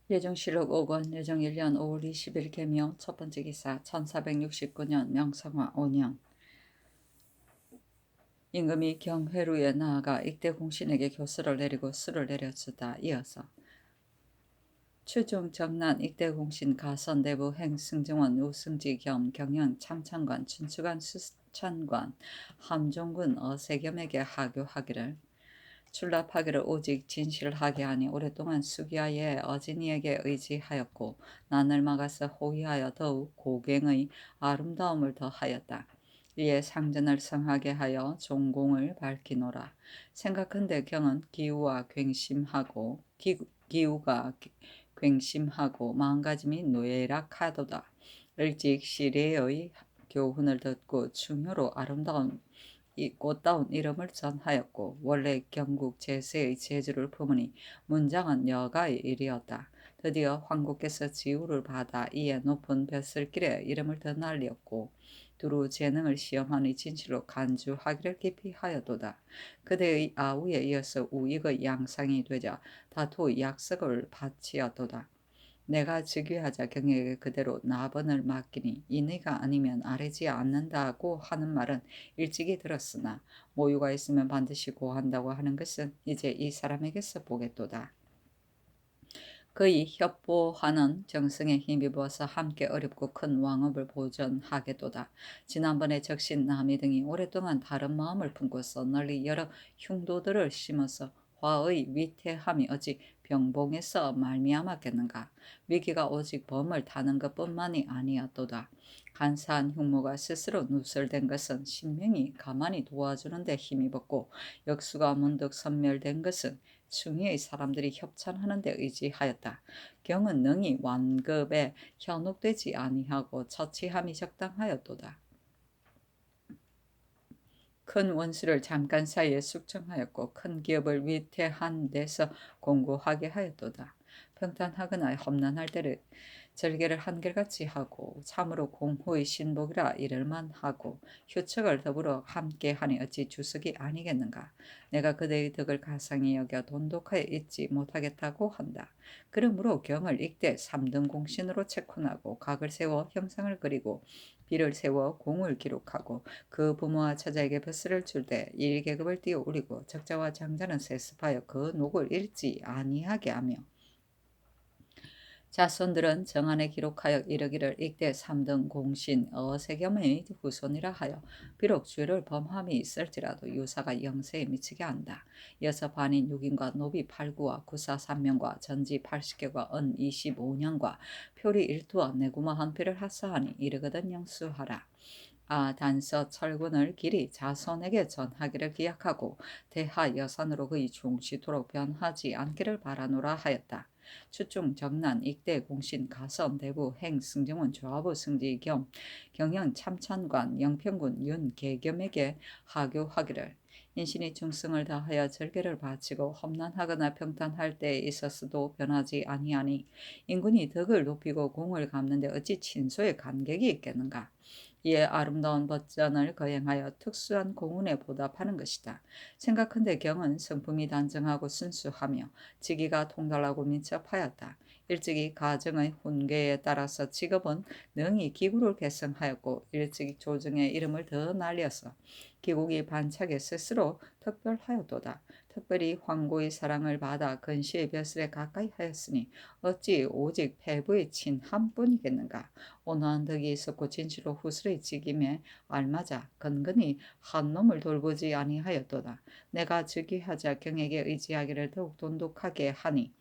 예정실록 5권 예정 1년 5월 20일 개묘 첫 번째 기사 1469년 명성화 5년 임금이 경회루에 나아가 익대 공신에게 교수를 내리고 수를 내려주다. 이어서 추중 정난 익대 공신 가선 대부 행 승정원 우승지 겸 경영 참찬관 춘추관 수찬관 함종군 어세겸에게 하교하기를 출납하기를 오직 진실하게 하니 오랫동안 수기야의 어진이에게 의지하였고 난을 막아서 호위하여 더욱 고갱의 아름다움을 더하였다. 이에 상전을 성하게 하여 종공을 밝히노라. 생각한데 경은 기우가 괭심하고 마음가짐이 노예락하도다. 일찍 시래의 교훈을 듣고 충효로 아름다운 이 꽃다운 이름을 전하였고 원래 경국 제세의 재주를 품으니 문장은 여가의 일이었다. 드디어 황국께서 지우를 받아 이에 높은 벼슬길에 이름을 더 날렸고 두루 재능을 시험하니 진실로 간주하기를 깊이 하였도다. 그대의 아우에 이어서 우익의 양상이 되자 다투 약속을 바치었도다. 내가 즉위하자 경에게 그대로 나번을 맡기니 이네가 아니면 아뢰지 않는다고 하는 말은 일찍이 들었으나 모유가 있으면 반드시 고한다고 하는 것은 이제 이 사람에게서 보겠도다. 그의 협보하는 정성에 힘입어서 함께 어렵고 큰 왕업을 보전하겠도다. 지난번에 적신 남이 등이 오랫동안 다른 마음을 품고서 널리 여러 흉도들을 심어서 화의 위태함이 어찌 병봉에서 말미암았겠는가. 위기가 오직 범을 타는 것뿐만이 아니었도다. 간사한 흉모가 스스로 누설된 것은 신명이 가만히 도와주는 데 힘입었고 역수가 문득 선멸된 것은 충의의 사람들이 협찬하는 데 의지하였다. 경은 능히 완급에 현혹되지 아니하고 처치함이 적당하였도다. 큰 원수를 잠깐 사이에 숙청하였고 큰 기업을 위태한 데서 공고하게 하였도다. 평탄하거나 험난할 때를 절개를 한결같이 하고 참으로 공호의 신복이라 이를만 하고 휴척을 더불어 함께하니 어찌 주석이 아니겠는가. 내가 그대의 덕을 가상히 여겨 돈독하여 잊지 못하겠다고 한다. 그러므로 경을 익대 3등 공신으로 체훈하고 각을 세워 형상을 그리고 비를 세워 공을 기록하고 그 부모와 처자에게 벼슬을 줄 때 일계급을 띄어 올리고 적자와 장자는 세습하여 그 녹을 잃지 아니하게 하며 자손들은 정안에 기록하여 이르기를 이때 3등 공신 어세겸의 후손이라 하여 비록 죄를 범함이 있을지라도 유사가 영세에 미치게 한다. 이어서 반인 6인과 노비 8구와 구사 3명과 전지 80개과 은 25년과 표리 1투와 내구마 한 표를 하사하니 이르거든 영수하라. 단서 철군을 길이 자손에게 전하기를 기약하고 대하 여산으로 그의 중시토록 변하지 않기를 바라노라 하였다. 추중 정난 익대 공신 가선 대부 행 승정원 조합부 승지 겸 경영 참찬관 영평군 윤 계겸에게 하교하기를 인신이 충성을 다하여 절개를 바치고 험난하거나 평탄할 때에 있어서도 변하지 아니하니 인군이 덕을 높이고 공을 갚는데 어찌 친소의 간격이 있겠는가. 이에 아름다운 법전을 거행하여 특수한 공훈에 보답하는 것이다. 생각한데 경은 성품이 단정하고 순수하며 직위가 통달하고 민첩하였다. 일찍이 가정의 훈계에 따라서 직업은 능히 기구를 개성하였고 일찍 조정의 이름을 더 날려서 기국이 반짝에 스스로 특별하였도다. 특별히 황고의 사랑을 받아 근시의 벼슬에 가까이 하였으니 어찌 오직 패부의 친함뿐이겠는가. 온화한 덕이 있었고 진실로 후술의 직임에 알맞아 근근히 한 놈을 돌보지 아니하였도다. 내가 즉위하자 경에게 의지하기를 더욱 돈독하게 하니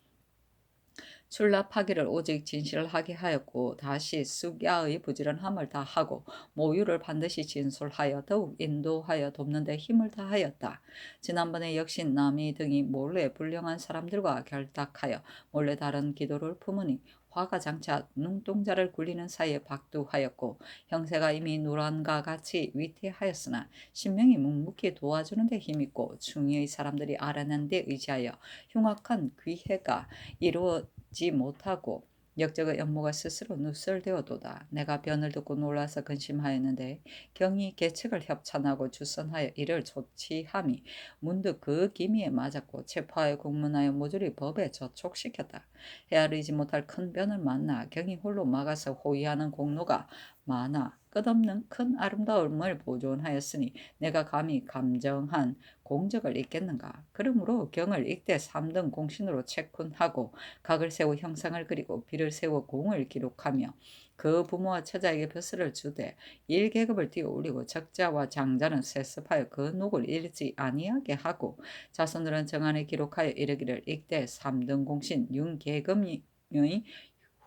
출납하기를 오직 진실하게 하였고 다시 쑥야의 부지런함을 다하고 모유를 반드시 진술하여 더욱 인도하여 돕는 데 힘을 다하였다. 지난번에 역시 남이 등이 몰래 불량한 사람들과 결탁하여 몰래 다른 기도를 품으니 화가 장차 눈동자를 굴리는 사이에 박두하였고 형세가 이미 노란과 같이 위태하였으나 신명이 묵묵히 도와주는 데 힘있고 중의의 사람들이 알아낸 데 의지하여 흉악한 귀해가 이루어 지 못하고 역적의 업무가 스스로 누설되어도다. 내가 변을 듣고 놀라서 근심하였는데 경이 계책을 협찬하고 주선하여 이를 조치함이 문득 그 기미에 맞았고 체포하여 공문하여 모조리 법에 저촉시켰다. 헤아리지 못할 큰 변을 만나 경이 홀로 막아서 호위하는 공로가 많아 끝없는 큰 아름다움을 보존하였으니 내가 감히 감정한 공적을 잊겠는가. 그러므로 경을 ik대 3등 공신으로 체훈하고 각을 세워 형상을 그리고 비를 세워 공을 기록하며 그 부모와 처자에게 벼슬을 주되 일계급을 띄어 올리고 적자와 장자는 세습하여 그 녹을 잃지 아니하게 하고 자손들은 정안에 기록하여 이르기를 ik대 3등 공신 윤계급의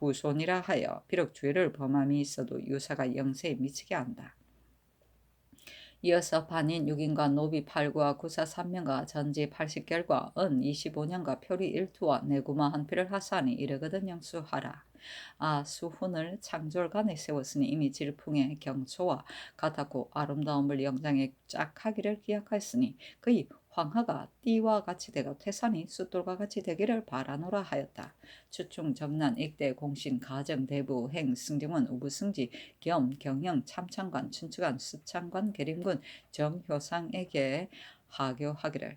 후손이라 하여 비록 죄를 범함이 있어도 유사가 영세에 미치게 한다. 이어서 반인 6인과 노비 8구와 구사 3명과 전지 80결과 은 25년과 표리 1투와 내구마 한 필을 하사하니 이르거든 영수하라. 수훈을 창졸간에 세웠으니 이미 질풍의 경초와 같았고 아름다움을 영장에 짝하기를 기약하였으니 그의 황하가 띠와 같이 되고 태산이 숫돌과 같이 되기를 바라노라 하였다. 추충 점난 ik대 공신 가정 대부 행 승정원 우부승지 겸 경영 참창관 춘추관 수창관 계림군 정효상에게 하교하기를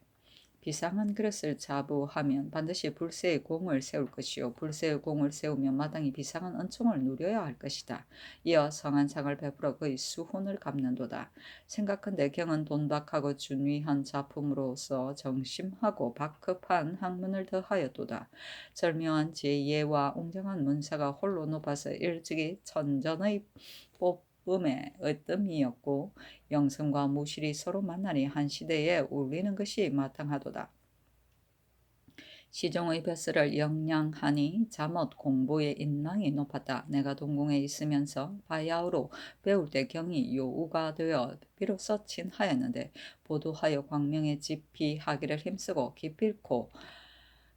비상한 그릇을 자부하면 반드시 불세의 공을 세울 것이요 불세의 공을 세우면 마땅히 비상한 은총을 누려야 할 것이다. 이어 성한 상을 베풀어 그의 수훈을 갚는도다. 생각한데 경은 돈박하고 준위한 작품으로서 정심하고 박급한 학문을 더하였도다. 절묘한 지혜와 웅장한 문사가 홀로 높아서 일찍이 천전의 뽑음의 으뜸이었고 영성과 무실이 서로 만나니 한 시대에 울리는 것이 마땅하도다. 시종의 벼슬을 영양하니 잠옷 공부의 인랑이 높았다. 내가 동궁에 있으면서 바야흐로 배울 때 경이 요우가 되어 비로소 친하였는데 보도하여 광명에 집피하기를 힘쓰고 기필코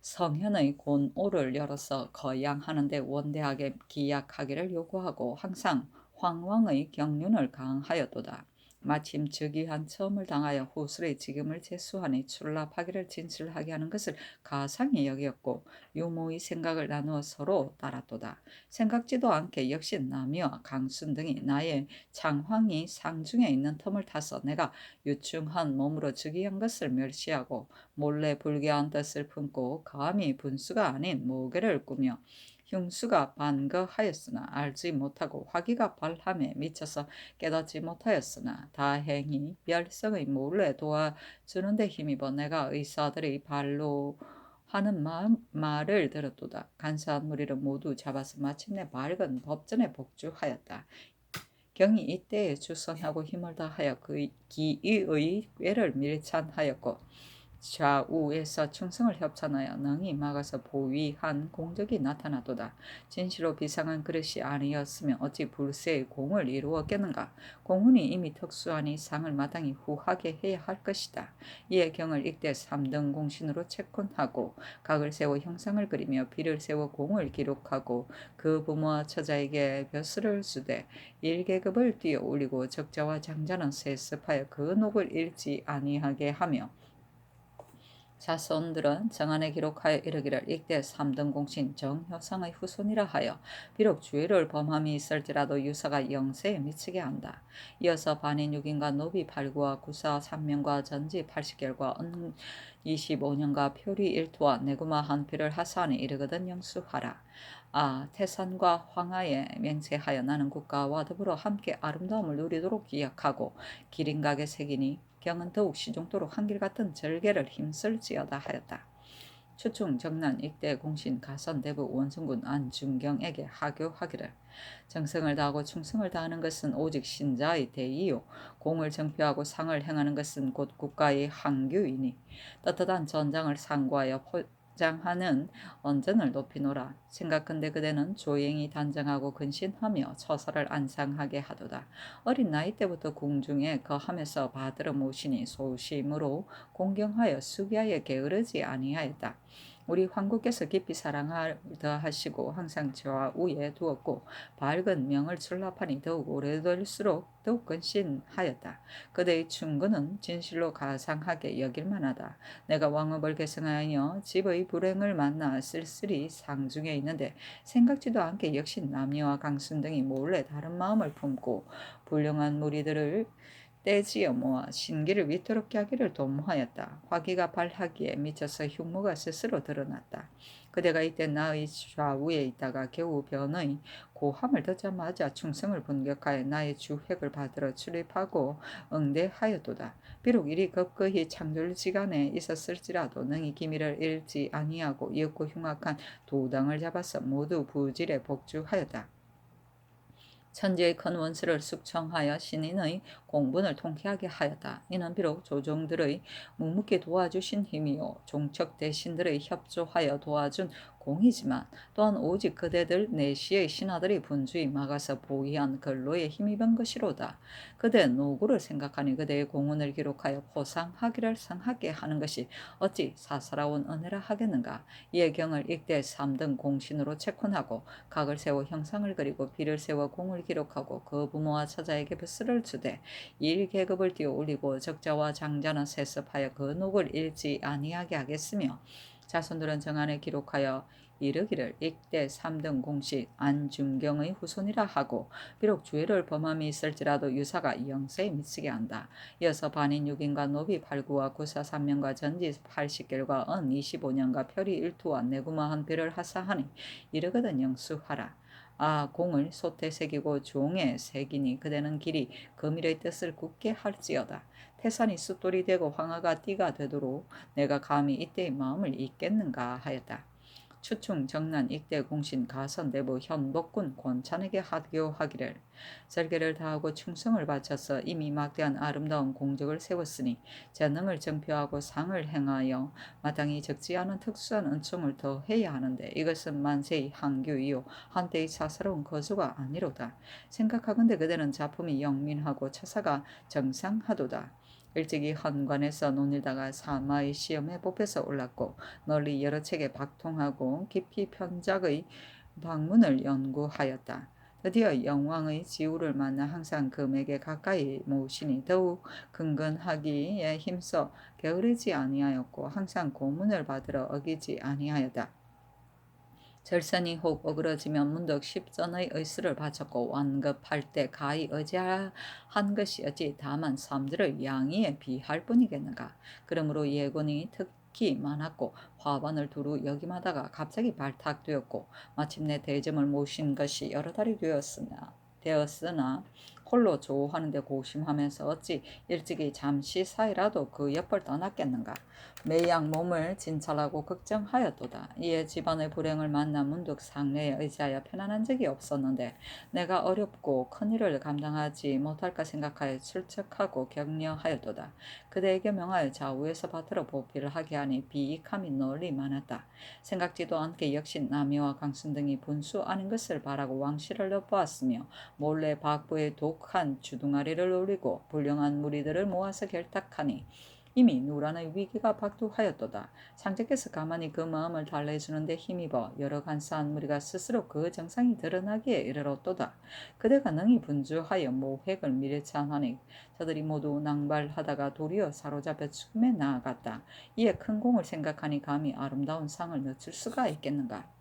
성현의 곤오를 열어서 거양하는데 원대하게 기약하기를 요구하고 항상 황왕의 경륜을 강하였도다. 마침 즉위한 처음을 당하여 후술의 직임을 제수하니 출납하기를 진술하게 하는 것을 가상히 여겼고 유모의 생각을 나누어 서로 따랐도다. 생각지도 않게 역시 남이와 강순 등이 나의 창황이 상중에 있는 틈을 타서 내가 유충한 몸으로 즉위한 것을 멸시하고 몰래 불교한 뜻을 품고 감히 분수가 아닌 모계를 꾸며 흉수가 반거하였으나 알지 못하고 화기가 발함에 미쳐서 깨닫지 못하였으나 다행히 멸성의 몰래 도와주는 데 힘입어 내가 의사들의 발로 하는 말을 들었도다. 간사한 무리를 모두 잡아서 마침내 맑은 법전에 복주하였다. 경이 이때에 주선하고 힘을 다하여 그 기의의 꾀를 밀찬하였고 좌우에서 충성을 협찬하여 능히 막아서 보위한 공적이 나타나도다. 진시로 비상한 그릇이 아니었으면 어찌 불세의 공을 이루었겠는가. 공훈이 이미 특수하니 상을 마땅히 후하게 해야 할 것이다. 이에 경을 ik대 3등 공신으로 채권하고 각을 세워 형상을 그리며 비를 세워 공을 기록하고 그 부모와 처자에게 벼슬을 주되 일계급을 띄어 올리고 적자와 장자는 세습하여 그 녹을 잃지 아니하게 하며 자손들은 정안에 기록하여 이르기를 ik대 3등 공신 정효상의 후손이라 하여 비록 죄를 범함이 있을지라도 유사가 영세에 미치게 한다. 이어서 반인 6인과 노비 8구와 구사 3명과 전지 80결과 은 25년과 표리 1투와 내구마 한 필을 하사하니 이르거든 영수하라. 태산과 황하에 맹세하여 나는 국가와 더불어 함께 아름다움을 누리도록 기약하고 기린각의 색이니 경은 더욱 시종토록 한결같은 절개를 힘쓸지어다 하였다. 추충 정난 ik대 공신 가선 대부 원성군 안중경에게 하교하기를 정성을 다하고 충성을 다하는 것은 오직 신자의 대의요 공을 정표하고 상을 행하는 것은 곧 국가의 항규이니 떳떳한 전장을 상고하여 포장하는 언전을 높이노라. 생각컨대 그대는 조행이 단정하고 근신하며 처사를 안상하게 하도다. 어린 나이 때부터 궁중에 거하면서 받들어 모시니 소심으로 공경하여 수기하여 게으르지 아니하였다. 우리 황국께서 깊이 사랑하다 하시고 항상 좌우에 두었고 밝은 명을 출납하니 더욱 오래될수록 더욱 근신하였다. 그대의 충고는 진실로 가상하게 여길 만하다. 내가 왕업을 계승하여 집의 불행을 만나 쓸쓸히 상중에 있는데 생각지도 않게 역시 남녀와 강순 등이 몰래 다른 마음을 품고 불량한 무리들을 떼지어 모아 신기를 위태롭게 하기를 도모하였다. 화기가 발하기에 미쳐서 흉모가 스스로 드러났다. 그대가 이때 나의 좌우에 있다가 겨우 변의 고함을 듣자마자 충성을 분격하여 나의 주획을 받들어 출입하고 응대하였도다. 비록 일이 급거히 창졸지간에 있었을지라도 능히 기미를 잃지 아니하고 이윽고 흉악한 두 당을 잡아서 모두 부질에 복주하였다. 천지의 큰 원수를 숙청하여 신인의 공분을 통쾌하게 하였다. 이는 비록 조정들의 묵묵히 도와주신 힘이요 종척 대신들의 협조하여 도와준 공이지만 또한 오직 그대들 내시의 신하들이 분주히 막아서 보위한 근로에 힘입은 것이로다. 그대 노구를 생각하니 그대의 공헌을 기록하여 포상하기를 상하게 하는 것이 어찌 사사로운 은혜라 하겠는가. 이에 경을 읽되 3등 공신으로 채권하고 각을 세워 형상을 그리고 비를 세워 공을 기록하고 그 부모와 처자에게 벼슬을 주되 일계급을 띄어 올리고 적자와 장자는 세습하여 그 녹을 잃지 아니하게 하겠으며 자손들은 정안에 기록하여 이르기를 이때 3등 공식 안중경의 후손이라 하고 비록 죄를 범함이 있을지라도 유사가 영세에 미치게 한다. 이어서 반인 6인과 노비 8구와 구사 3명과 전지 80결과 은 25년과 별이 1투와 내구마 한 별을 하사하니 이르거든 영수하라. 아 공을 솥에 새기고 종에 새기니 그대는 길이 금일의 뜻을 굳게 할지어다. 태산이 숫돌이 되고 황하가 띠가 되도록 내가 감히 이때의 마음을 잊겠는가 하였다. 추충 정난 익대 공신 가선 내부 현복군 권찬에게 하교하기를 절개를 다하고 충성을 바쳐서 이미 막대한 아름다운 공적을 세웠으니 재능을 정표하고 상을 행하여 마땅히 적지 않은 특수한 은총을 더해야 하는데 이것은 만세의 항교이요 한때의 사사로운 거수가 아니로다. 생각하건대 그대는 작품이 영민하고 처사가 정상하도다. 일찍이 헌관에서 논일다가 사마의 시험에 뽑혀서 올랐고 널리 여러 책에 박통하고 깊이 편작의 방문을 연구하였다. 드디어 영왕의 지우를 만나 항상 금에게 가까이 모시니 더욱 근근하기에 힘써 게으르지 아니하였고 항상 고문을 받으러 어기지 아니하였다. 절선이 혹 어그러지면 문득 십전의 의수를 바쳤고 완급할 때 가히 의지한 것이었지 다만 삶들의 양의에 비할 뿐이겠는가. 그러므로 예곤이 특히 많았고 화반을 두루 역임하다가 갑자기 발탁되었고 마침내 대점을 모신 것이 여러 달이 되었으나 홀로 조하는데 고심하면서 어찌 일찍이 잠시 사이라도 그 옆을 떠났겠는가. 매양 몸을 진찰하고 걱정하였도다. 이에 집안의 불행을 만나 문득 상례에 의지하여 편안한 적이 없었는데 내가 어렵고 큰일을 감당하지 못할까 생각하여 출척하고 격려하였도다. 그대에게 명하여 좌우에서 밭으로 보필을 하게 하니 비익함이 널리 많았다. 생각지도 않게 역시 남이와 강순 등이 분수 아닌 것을 바라고 왕실을 엿보았으며 몰래 박부의 독한 주둥아리를 올리고 불량한 무리들을 모아서 결탁하니 이미 누란의 위기가 박두하였도다. 상제께서 가만히 그 마음을 달래주는데 힘입어 여러 간사한 무리가 스스로 그 정상이 드러나기에 이르렀도다. 그대가 능히 분주하여 모획을 밀착하니 저들이 모두 낭발하다가 도리어 사로잡혀 죽음에 나아갔다. 이에 큰 공을 생각하니 감히 아름다운 상을 늦출 수가 있겠는가.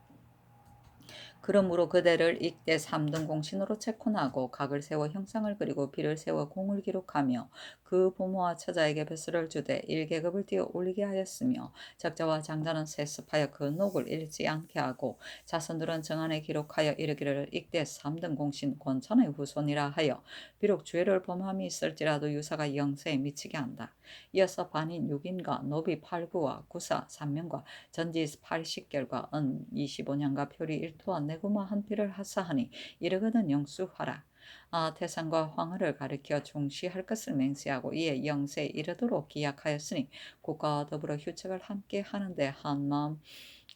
그러므로 그대를 이때 3등 공신으로 채권하고 각을 세워 형상을 그리고 비를 세워 공을 기록하며 그 부모와 처자에게 벼슬을 주되 일계급을 띄어 올리게 하였으며 적자와 장자는 세습하여 그 녹을 잃지 않게 하고 자손들은 정안에 기록하여 이르기를 이때 3등 공신 권천의 후손이라 하여 비록 죄를 범함이 있을지라도 유사가 영세에 미치게 한다. 이어서 반인 6인과 노비 8구와 구사 3명과 전지 80결과 은 25년과 표리 1토와 내구마 한 피를 하사하니 이르거든 영수하라. 아 태산과 황후를 가리켜 종시할 것을 맹세하고 이에 영세에 이르도록 기약하였으니 국가와 더불어 휴책을 함께 하는데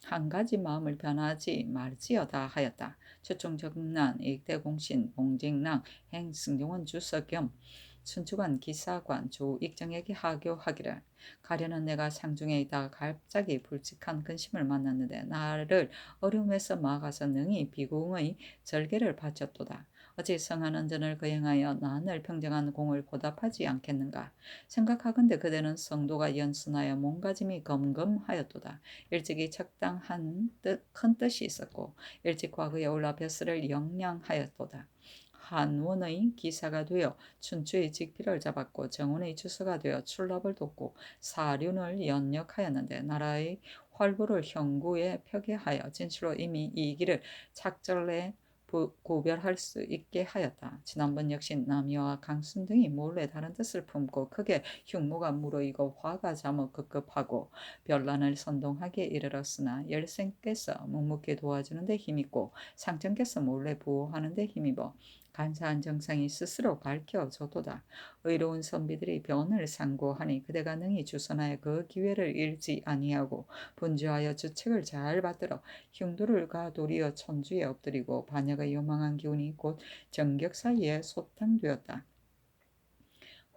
한 가지 마음을 변하지 말지어다 하였다. 최종 정난, 일대공신, 봉직랑, 행승정원 주석 겸 춘추관 기사관 조익정에게 하교하기를 가련은 내가 상중에 있다가 갑자기 불직한 근심을 만났는데 나를 어려움에서 막아서 능히 비공의 절개를 바쳤도다. 어찌 성한 언전을 거행하여 난을 평정한 공을 보답하지 않겠는가. 생각하건대 그대는 성도가 연순하여 몸가짐이 검검하였도다. 일찍이 적당한 큰 뜻이 있었고 일찍 과거에 올라 벼슬을 영량하였도다. 한원의 기사가 되어 춘추의 직비를 잡았고 정원의 주서가 되어 출납을 돕고 사륜을 연역하였는데 나라의 활보를 형구에 펴게 하여 진실로 이미 이 길을 착절내 구별할 수 있게 하였다. 지난번 역시 남이와 강순 등이 몰래 다른 뜻을 품고 크게 흉모가 무르익어 화가 잠어 급급하고 변란을 선동하게 이르렀으나 열생께서 묵묵히 도와주는 데 힘있고 상전께서 몰래 보호하는 데 힘입어 간사한 정상이 스스로 밝혀져도다. 의로운 선비들이 변을 상고하니 그대가 능히 주선하여 그 기회를 잃지 아니하고 분주하여 주책을 잘 받들어 흉도를 가도리어 천주에 엎드리고 반역의 요망한 기운이 곧 정격 사이에 소탕되었다.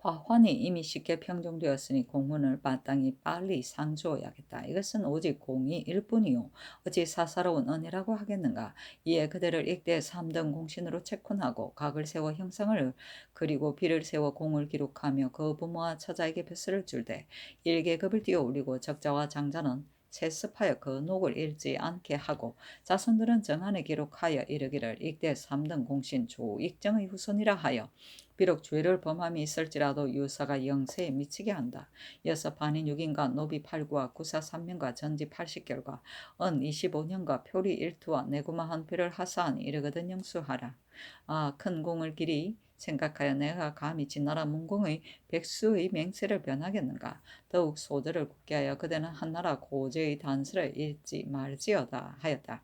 화환이 이미 쉽게 평정되었으니 공문을 마땅히 빨리 상주어야겠다. 이것은 오직 공의일 뿐이요 어찌 사사로운 은혜라고 하겠는가. 이에 그대를 일대 3등 공신으로 채권하고 각을 세워 형상을 그리고 비를 세워 공을 기록하며 그 부모와 처자에게 벼슬을 줄되 일계급을 띄어 올리고 적자와 장자는 세습하여 그 녹을 잃지 않게 하고 자손들은 정안에 기록하여 이르기를 일대 3등 공신 조익정의 후손이라 하여 비록 죄를 범함이 있을지라도 유서가 영세에 미치게 한다. 이어서 반인 6인과 노비 8구와 구사 3명과 전지 80결과 은 25년과 표리 1투와 내구마 한 표를 하사하니 이르거든 영수하라. 아, 큰 공을 길이 생각하여 내가 감히 진나라 문공의 백수의 맹세를 변하겠는가. 더욱 소절을 굳게 하여 그대는 한나라 고제의 단서를 읽지 말지어다 하였다.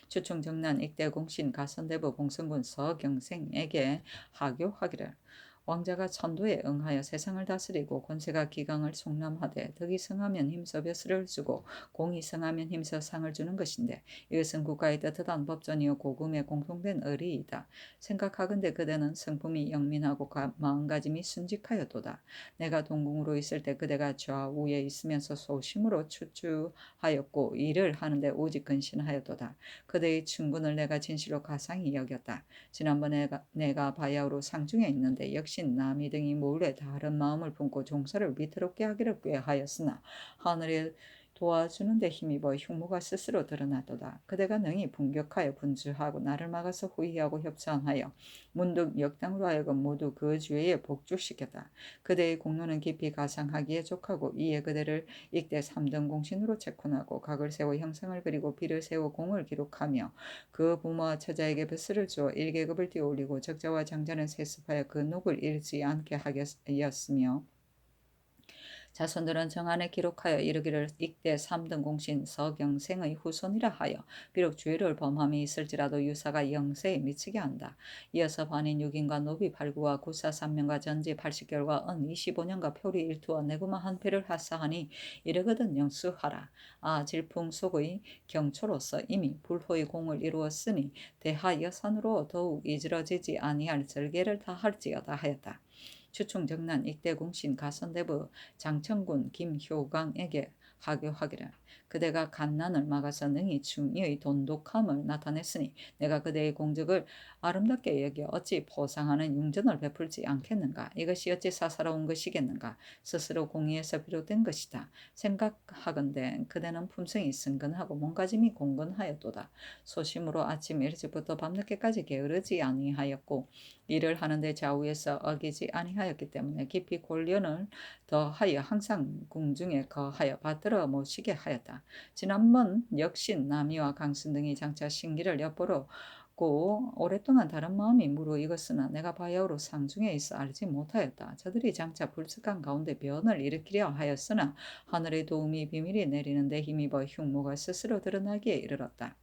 추충정난 익대공신 가선대부 봉성군 서경생에게 하교하기를 왕자가 천도에 응하여 세상을 다스리고 권세가 기강을 총람하되 덕이 성하면 힘써 벼슬을 주고 공이 성하면 힘써 상을 주는 것인데 이것은 국가의 떳떳한 법전이요 고금의 공통된 의리이다. 생각하건대 그대는 성품이 영민하고 마음가짐이 순직하였도다. 내가 동궁으로 있을 때 그대가 좌우에 있으면서 소심으로 추추하였고 일을 하는데 오직 근신하였도다. 그대의 충군을 내가 진실로 가상히 여겼다. 지난번에 내가 바야흐로 상중에 있는데 역시 남이 등이 몰래 다른 마음을 품고 종사를 위태롭게 하기를 꾀하였으나 하늘에 도와주는 데 힘입어 흉모가 스스로 드러나도다. 그대가 능히 분격하여 분주하고 나를 막아서 후회하고 협찬하여 문득 역당으로 하여금 모두 그 죄에 복주시켰다. 그대의 공로는 깊이 가상하기에 족하고 이에 그대를 익대 3등 공신으로 채권하고 각을 세워 형상을 그리고 비를 세워 공을 기록하며 그 부모와 처자에게 벼슬을 주어 일계급을 띄어올리고 적자와 장자는 세습하여 그 녹을 잃지 않게 하였으며 자손들은 정안에 기록하여 이르기를 익대 3등 공신 서경생의 후손이라 하여 비록 죄를 범함이 있을지라도 유사가 영세에 미치게 한다. 이어서 반인 6인과 노비 8구와 구사 3명과 전지 80결과 은 25년과 표리 1투와 내구마 한 표를 하사하니 이르거든 영수하라. 아, 질풍속의 경초로서 이미 불호의 공을 이루었으니 대하 여산으로 더욱 이지러지지 아니할 절개를 다할지어다 하였다. 추충정난 익대공신 가선대부 장천군 김효강에게 하교하기를 그대가 갓난을 막아서 능히 충의의 돈독함을 나타냈으니 내가 그대의 공적을 아름답게 여겨 어찌 포상하는 융전을 베풀지 않겠는가. 이것이 어찌 사사로운 것이겠는가. 스스로 공의에서 비롯된 것이다. 생각하건대 그대는 품성이 승근하고 몸가짐이 공건하였도다. 소심으로 아침 일찍부터 밤늦게까지 게으르지 아니하였고 일을 하는데 좌우에서 어기지 아니하였기 때문에 깊이 골련을 더하여 항상 궁중에 거하여 받들어 모시게 하였다. 지난번 역시 남이와 강순 등이 장차 신기를 엿보러 고 오랫동안 다른 마음이 무르익었으나 내가 바야흐로 상중에 있어 알지 못하였다. 저들이 장차 불측한 가운데 변을 일으키려 하였으나 하늘의 도움이 비밀이 내리는데 힘입어 흉모가 스스로 드러나기에 이르렀다.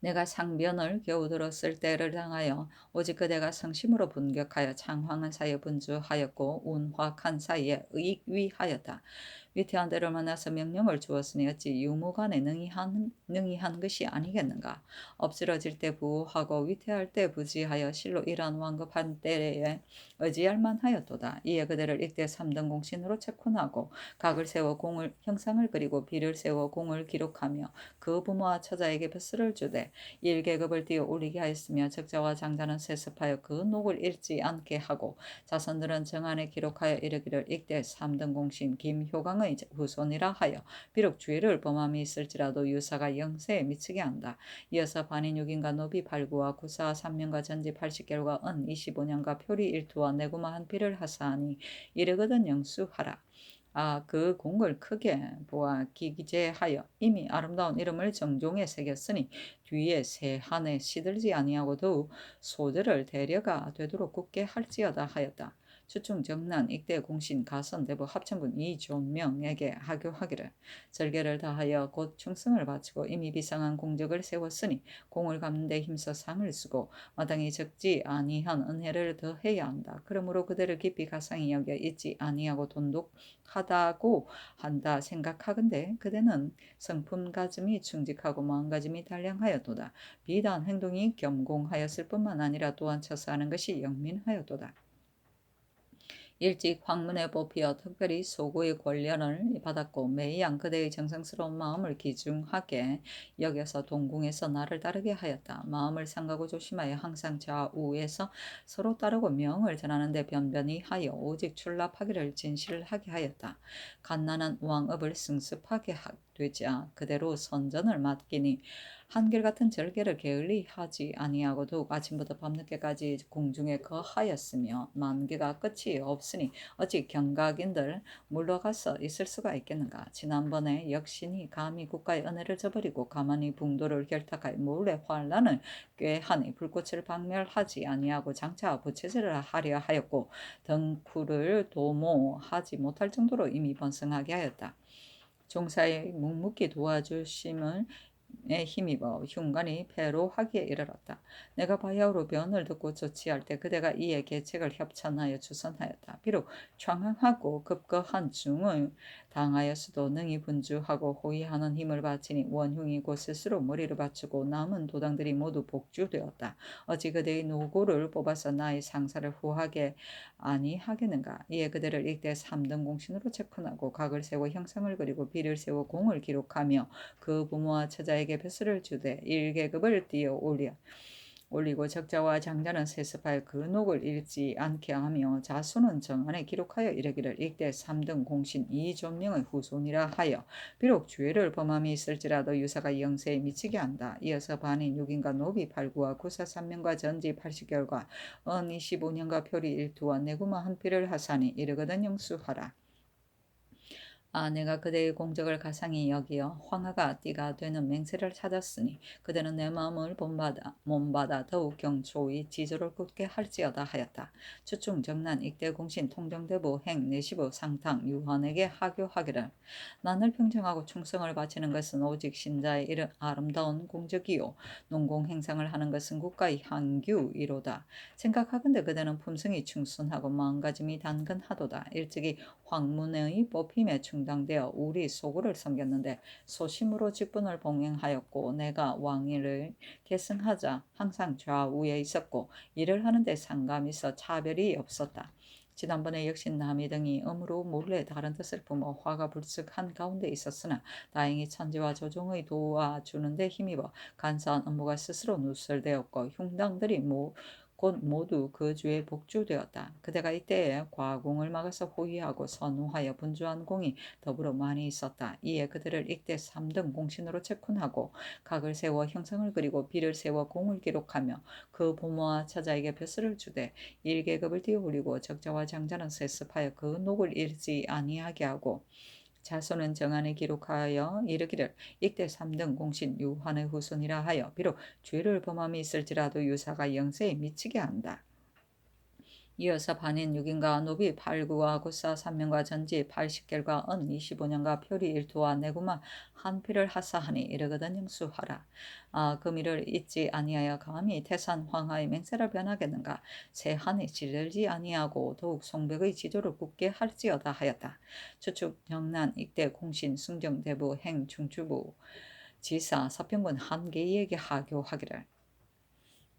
내가 상변을 겨우 들었을 때를 당하여 오직 그대가 성심으로 분격하여 창황한 사이에 분주하였고 운화한 사이에 의위하였다. 위태한 때를 만나서 명령을 주었으니 어찌 유무간에 능히 한 것이 아니겠는가. 엎스러질 때 부하고 위태할 때 부지하여 실로 이러한 완급한 때에 의지할 만하였도다. 이에 그들을 이때 3등 공신으로 체훈하고 각을 세워 공을 형상을 그리고 비를 세워 공을 기록하며 그 부모와 처자에게 벼슬을 주되 일계급을 띄어 올리게 하였으며 적자와 장자는 세습하여 그 녹을 잃지 않게 하고 자손들은 정안에 기록하여 이르기를 이때 3등 공신 김효강의 후손이라 하여 비록 죄를 범함이 있을지라도 유사가 영세에 미치게 한다. 이어서 반인 6인과 노비 8구와 구사 3년과 전지 80개월과 은 25년과 표리 1투와 내구마 한 피를 하사하니 이르거든 영수하라. 그 공을 크게 보아 기재하여 이미 아름다운 이름을 정종에 새겼으니 뒤에 새 한해 시들지 아니하고 더욱 소들을 대려가 되도록 굳게 할지어다 하였다. 추충 정난 익대 공신 가선 대부 합천군 이존명에게 하교하기를 절개를 다하여 곧 충성을 바치고 이미 비상한 공적을 세웠으니 공을 갚는 데 힘써 상을 쓰고 마땅히 적지 아니한 은혜를 더해야 한다. 그러므로 그들을 깊이 가상히 여겨 잊지 아니하고 돈독하다고 한다 생각하건대 그대는 성품 가짐이 충직하고 마음가짐이 단량하였도다. 비단 행동이 겸공하였을 뿐만 아니라 또한 처사하는 것이 영민하였도다. 일찍 황문에 뽑히어 특별히 소고의 권련을 받았고 매양 그대의 정성스러운 마음을 기중하게 여겨서 동궁에서 나를 따르게 하였다. 마음을 상가고 조심하여 항상 좌우에서 서로 따르고 명을 전하는 데 변변히 하여 오직 출납하기를 진실하게 하였다. 갓난한 왕업을 승습하게 되자 그대로 선전을 맡기니 한결같은 절개를 게을리 하지 아니하고 더욱 아침부터 밤늦게까지 공중에 거하였으며 만개가 끝이 없으니 어찌 경각인들 물러가서 있을 수가 있겠는가. 지난번에 역시니 감히 국가의 은혜를 저버리고 가만히 붕도를 결탁하여 몰래 환란을 꾀하니 불꽃을 박멸하지 아니하고 장차 부채질을 하려 하였고 덩쿨을 도모하지 못할 정도로 이미 번성하게 하였다. 종사의 묵묵히 도와주심을 힘입어 흉간이 패로하기에 이르렀다. 내가 바야흐로 변을 듣고 조치할 때 그대가 이에 계책을 협찬하여 주선하였다. 비록 창황하고 급거한 중을 당하였어도 능히 분주하고 호위하는 힘을 바치니 원흉이 곧 스스로 머리를 받치고 남은 도당들이 모두 복주되었다. 어찌 그대의 노고를 뽑아서 나의 상사를 후하게 아니하겠는가. 이에 그들을 이때 3등 공신으로 체훈하고 각을 세워 형상을 그리고 비를 세워 공을 기록하며 그 부모와 처자에게 벼슬을 주되 1계급을 띄어 올리고 적자와 장자는 세습하여 그 녹을 잃지 않게 하며 자손은 정안에 기록하여 이르기를 이때 3등 공신 이존명의 후손이라 하여 비록 죄를 범함이 있을지라도 유사가 영세에 미치게 한다. 이어서 반인 6인과 노비 8구와 구사 3년과 전지 80개월과 은 25년과 표리 1투와 내구마 한 피를 하사니 이르거든 영수하라. 내가 그대의 공적을 가상히 여기어 황하가 띠가 되는 맹세를 찾았으니 그대는 내 마음을 몸받아 더욱 경초히 지조를 굳게 할지어다 하였다. 추충 정난 익대 공신 통정대부 행 내시부 상탕 유한에게 하교하기를 난을 평정하고 충성을 바치는 것은 오직 신자의 아름다운 공적이요 농공 행상을 하는 것은 국가의 향규이로다. 생각하건대 그대는 품성이 충순하고 마음가짐이 단근하도다. 일찍이 황문의 뽑힘에 충당되어 우리 소구를 섬겼는데 소심으로 직분을 봉행하였고 내가 왕위를 계승하자 항상 좌우에 있었고 일을 하는데 상감있어 차별이 없었다. 지난번에 역시 남이 등이 음으로 몰래 다른 뜻을 품어 화가 불쑥한 가운데 있었으나 다행히 천지와 조종의 도와주는 데 힘입어 간사한 업무가 스스로 누설되었고 흉당들이 곧 모두 그 주에 복주되었다. 그대가 이때에 과공을 막아서 호위하고 선우하여 분주한 공이 더불어 많이 있었다. 이에 그들을 이때 3등 공신으로 체훈하고 각을 세워 형상을 그리고 비를 세워 공을 기록하며 그 부모와 처자에게 벼슬을 주되 1계급을 띄어올리고 적자와 장자는 세습하여 그 녹을 잃지 아니하게 하고 자손은 정안에 기록하여 이르기를 이때 3등 공신 유한의 후손이라 하여 비록 죄를 범함이 있을지라도 유사가 영세에 미치게 한다. 이어서 반인 6인과 노비 8구와 구사 3명과 전지 80결과 은 25년과 표리 일투와 내구마 한 피를 하사하니 이르거든 영수하라. 금이를 잊지 아니하여 감히 태산 황하의 맹세를 변하겠는가. 새하늘이 지르지 아니하고 더욱 송백의 지조를 굳게 할지어다 하였다. 추축 영난 익대 공신 승정 대부 행 중추부 지사 서평군 한계에게 하교하기를.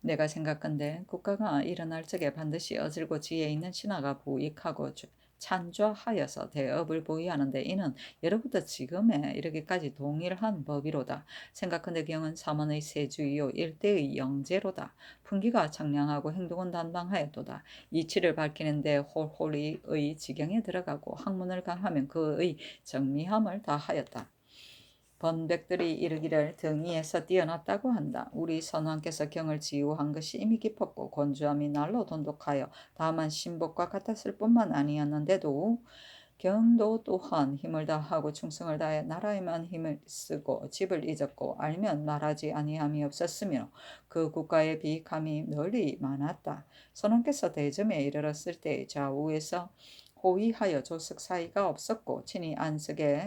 내가 생각건대 국가가 일어날 적에 반드시 어질고 지혜 있는 신하가 부익하고 찬조하여서 대업을 보이하는데 이는 예로부터 지금에 이르기까지 동일한 법이로다. 생각건대 경은 삼원의 세주이요 일대의 영제로다. 풍기가 청량하고 행동은 단방하였도다. 이치를 밝히는데 홀홀이의 지경에 들어가고 학문을 강하면 그의 정미함을 다하였다. 번백들이 이르기를 등위에서 뛰어났다고 한다. 우리 선왕께서 경을 지우한 것이 이미 깊었고 건조함이 날로 돈독하여 다만 신복과 같았을 뿐만 아니었는데도 경도 또한 힘을 다하고 충성을 다해 나라에만 힘을 쓰고 집을 잊었고 알면 말하지 아니함이 없었으며 그 국가의 비익함이 널리 많았다. 선왕께서 대점에 이르렀을 때 좌우에서 호위하여 조석 사이가 없었고 친히 안석에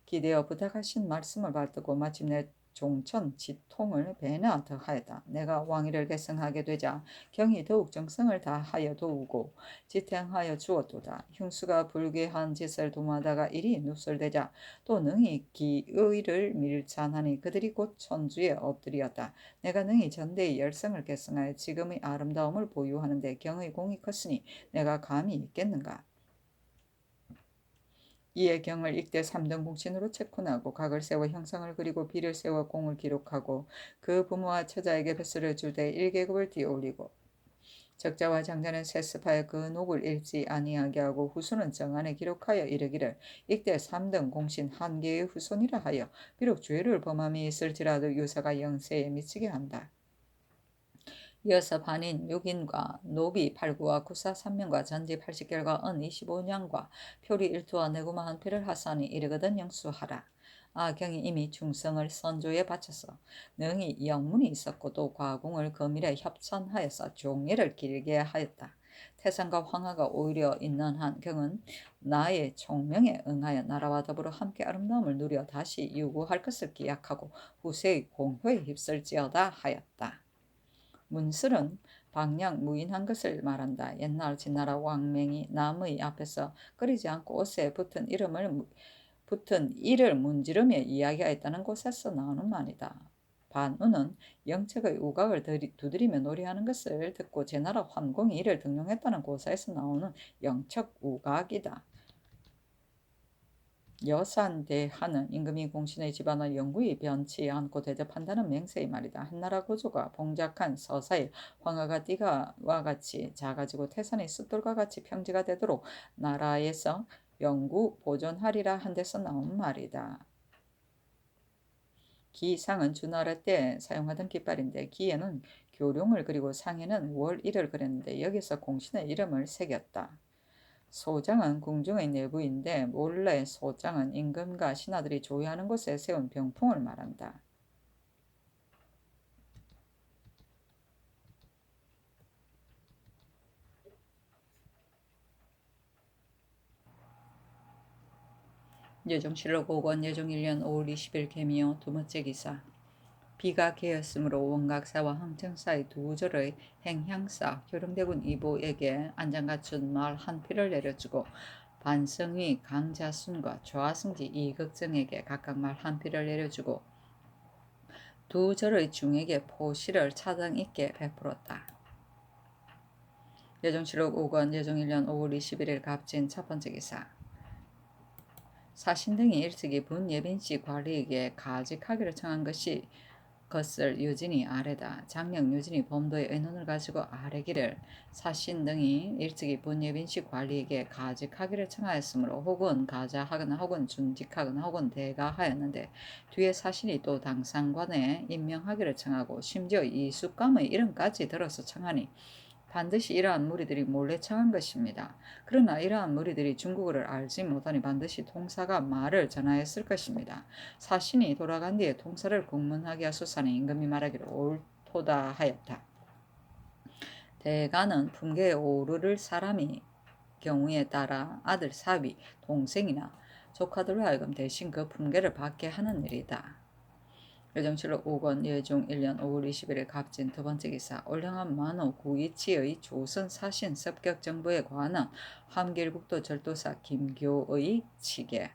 기대어 부탁하신 말씀을 받들고 마침내 종천 지통을 배나 더하였다. 내가 왕위를 계승하게 되자 경이 더욱 정성을 다하여 도우고 지탱하여 주었도다. 흉수가 불쾌한 짓을 도모하다가 일이 누설되자 또 능히 기의를 밀찬하니 그들이 곧 천주에 엎드리었다. 내가 능히 전대의 열성을 계승하여 지금의 아름다움을 보유하는데 경의 공이 컸으니 내가 감히 있겠는가. 이에 경을 익대 3등 공신으로 체훈하고 각을 세워 형상을 그리고 비를 세워 공을 기록하고 그 부모와 처자에게 벼슬을 주되 1계급을 띄어올리고 적자와 장자는 세습하여 그 녹을 읽지 아니하게 하고 후손은 정안에 기록하여 이르기를 익대 3등 공신 한 개의 후손이라 하여 비록 죄를 범함이 있을지라도 유사가 영세에 미치게 한다. 이어서 반인 6인과 노비 8구와 구사 3명과 전지 80결과 은 25년과 표리 1투와 내구마 한 피를 하사니 이르거든 영수하라. 경이 이미 충성을 선조에 바쳐서 능히 영문이 있었고 또 과공을 금일에 협찬하여서 종례를 길게 하였다. 태산과 황하가 오히려 있는 한 경은 나의 총명에 응하여 나라와 더불어 함께 아름다움을 누려 다시 유구할 것을 기약하고 후세의 공효에 휩쓸지어다 하였다. 문슬은 방향 무인한 것을 말한다. 옛날 진나라 왕맹이 남의 앞에서 끓이지 않고 옷에 붙은 이를 문지르며 이야기하였다는 곳에서 나오는 말이다. 반우는 영책의 우각을 두드리며 노래하는 것을 듣고 제나라 환공이 이를 등용했다는 고사에서 나오는 영척 우각이다. 여산대하는 임금이 공신의 집안을 영구히 변치 않고 대접한다는 맹세의 말이다. 한나라 고조가 봉작한 서사일 황하가 띠가와 같이 작아지고 태산의 숫돌과 같이 평지가 되도록 나라에서 영구 보존하리라 한 데서 나온 말이다. 기상은 주나라 때 사용하던 깃발인데 기에는 교룡을 그리고 상에는 월일을 그렸는데 여기서 공신의 이름을 새겼다. 소장은 궁중의 내부인데 몰래 소장은 임금과 신하들이 조회하는 곳에 세운 병풍을 말한다. 예종실록 5권 예종 1년 5월 20일 개미요 두 번째 기사. 비가 개였으므로 원각사와 흥청사의 두 절의 행향사 효령대군 이보에게 안장 갖춘 말 한 피를 내려주고 반성위 강자순과 조하승지 이극정에게 각각 말 한 피를 내려주고 두 절의 중에게 포시를 차등 있게 베풀었다. 예종실록 5권 예종 1년 5월 21일 갑진 첫 번째 기사. 사신 등이 일찍이 분예빈씨 관리에게 가직하기를 청한 것을 유진이 아래다. 장령 유진이 범도의 의논을 가지고 아래기를 사신 등이 일찍이 분예빈씨 관리에게 가직하기를 청하였으므로 혹은 가자하거나 혹은 준직하거나 혹은 대가하였는데 뒤에 사신이 또 당상관에 임명하기를 청하고 심지어 이숙감의 이름까지 들어서 청하니 반드시 이러한 무리들이 몰래 청한 것입니다. 그러나 이러한 무리들이 중국어를 알지 못하니 반드시 통사가 말을 전하였을 것입니다. 사신이 돌아간 뒤에 통사를 공문하게 하소서니 임금이 말하기를 옳도다 하였다. 대가는 품계에 오르를 사람이 경우에 따라 아들, 사위, 동생이나 조카들로 하여금 대신 그 품계를 받게 하는 일이다. 예정실록 5권 예종 1년 5월 21일 갑진 두 번째 기사 올량한 만호 구이치의 조선 사신 습격 정보에 관한 함길북도 절도사 김교의 치계.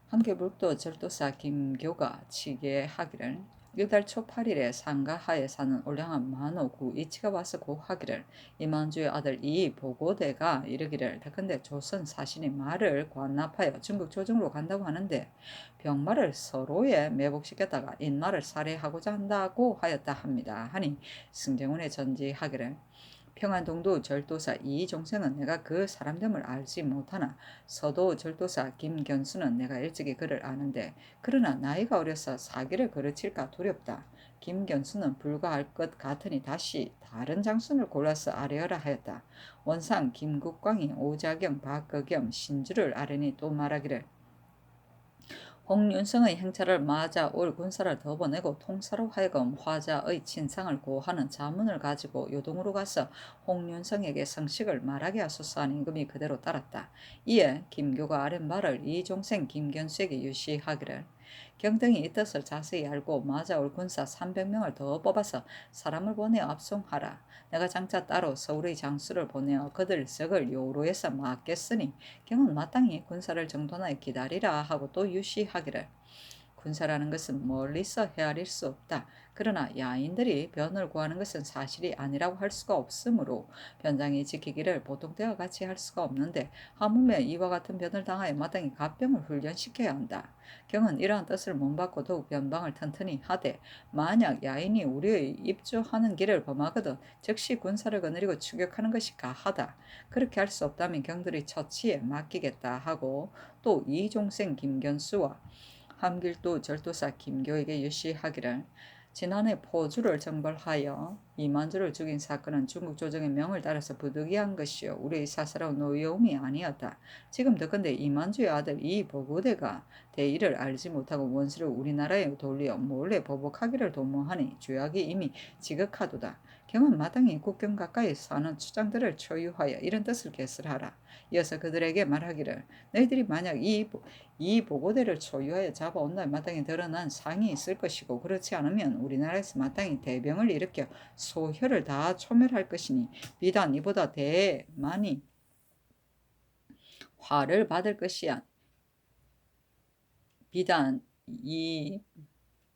함길북도 절도사 김교가 치계하기를 이달 초 8일에 상가하에 사는 올량한 만호 구이치가 와서 고하기를 이만주의 아들 이 보고대가 이르기를 더컨대 조선 사신이 말을 관납하여 중국 조정으로 간다고 하는데 병마를 서로에 매복시켰다가 인마를 살해하고자 한다고 하였다 합니다. 하니 승정원의 전지하기를 평안동도 절도사 이종생은 내가 그 사람됨을 알지 못하나 서도 절도사 김견수는 내가 일찍이 그를 아는데 그러나 나이가 어려서 사기를 거르칠까 두렵다. 김견수는 불가할 것 같으니 다시 다른 장순을 골라서 아뢰어라 하였다. 원상 김국광이 오자경 박거겸 신주를 아뢰니 또 말하기를 홍윤성의 행차를 맞아 올 군사를 더 보내고 통사로 하여금 화자의 친상을 고하는 자문을 가지고 요동으로 가서 홍윤성에게 성식을 말하게 하소서 하는 임금이 그대로 따랐다. 이에 김교가 아랫 말을 이종생 김견수에게 유시하기를 경등이 이 뜻을 자세히 알고 맞아 올 군사 300명을 더 뽑아서 사람을 보내 압송하라. 내가 장차 따로 서울의 장수를 보내어 그들 석을 요로에서 막겠으니 경은 마땅히 군사를 정돈하여 기다리라 하고 또 유시하기를 군사라는 것은 멀리서 헤아릴 수 없다. 그러나 야인들이 변을 구하는 것은 사실이 아니라고 할 수가 없으므로 변장이 지키기를 보통 때와 같이 할 수가 없는데 하물며 이와 같은 변을 당하여 마땅히 갑병을 훈련시켜야 한다. 경은 이러한 뜻을 몸받고 더욱 변방을 튼튼히 하되 만약 야인이 우리의 입주하는 길을 범하거든 즉시 군사를 거느리고 추격하는 것이 가하다. 그렇게 할 수 없다면 경들의 처치에 맡기겠다 하고 또 이종생 김견수와 함길도 절도사 김교에게 유시하기를 지난해 포주를 정벌하여 이만주를 죽인 사건은 중국 조정의 명을 따라서 부득이한 것이요 우리의 사사로운 노여움이 아니었다. 지금 더건대 이만주의 아들 이 보고대가 대의를 알지 못하고 원수를 우리나라에 돌려 몰래 보복하기를 도모하니 죄악이 이미 지극하도다. 경은 마땅히 국경 가까이 사는 추장들을 초유하여 이런 뜻을 개설하라. 이어서 그들에게 말하기를 너희들이 만약 이 보고대를 초유하여 잡아온다면 마땅히 드러난 상이 있을 것이고 그렇지 않으면 우리나라에서 마땅히 대병을 일으켜 소혈을 다 초멸할 것이니 비단 이보다 대만이 화를 받을 것이야. 비단 이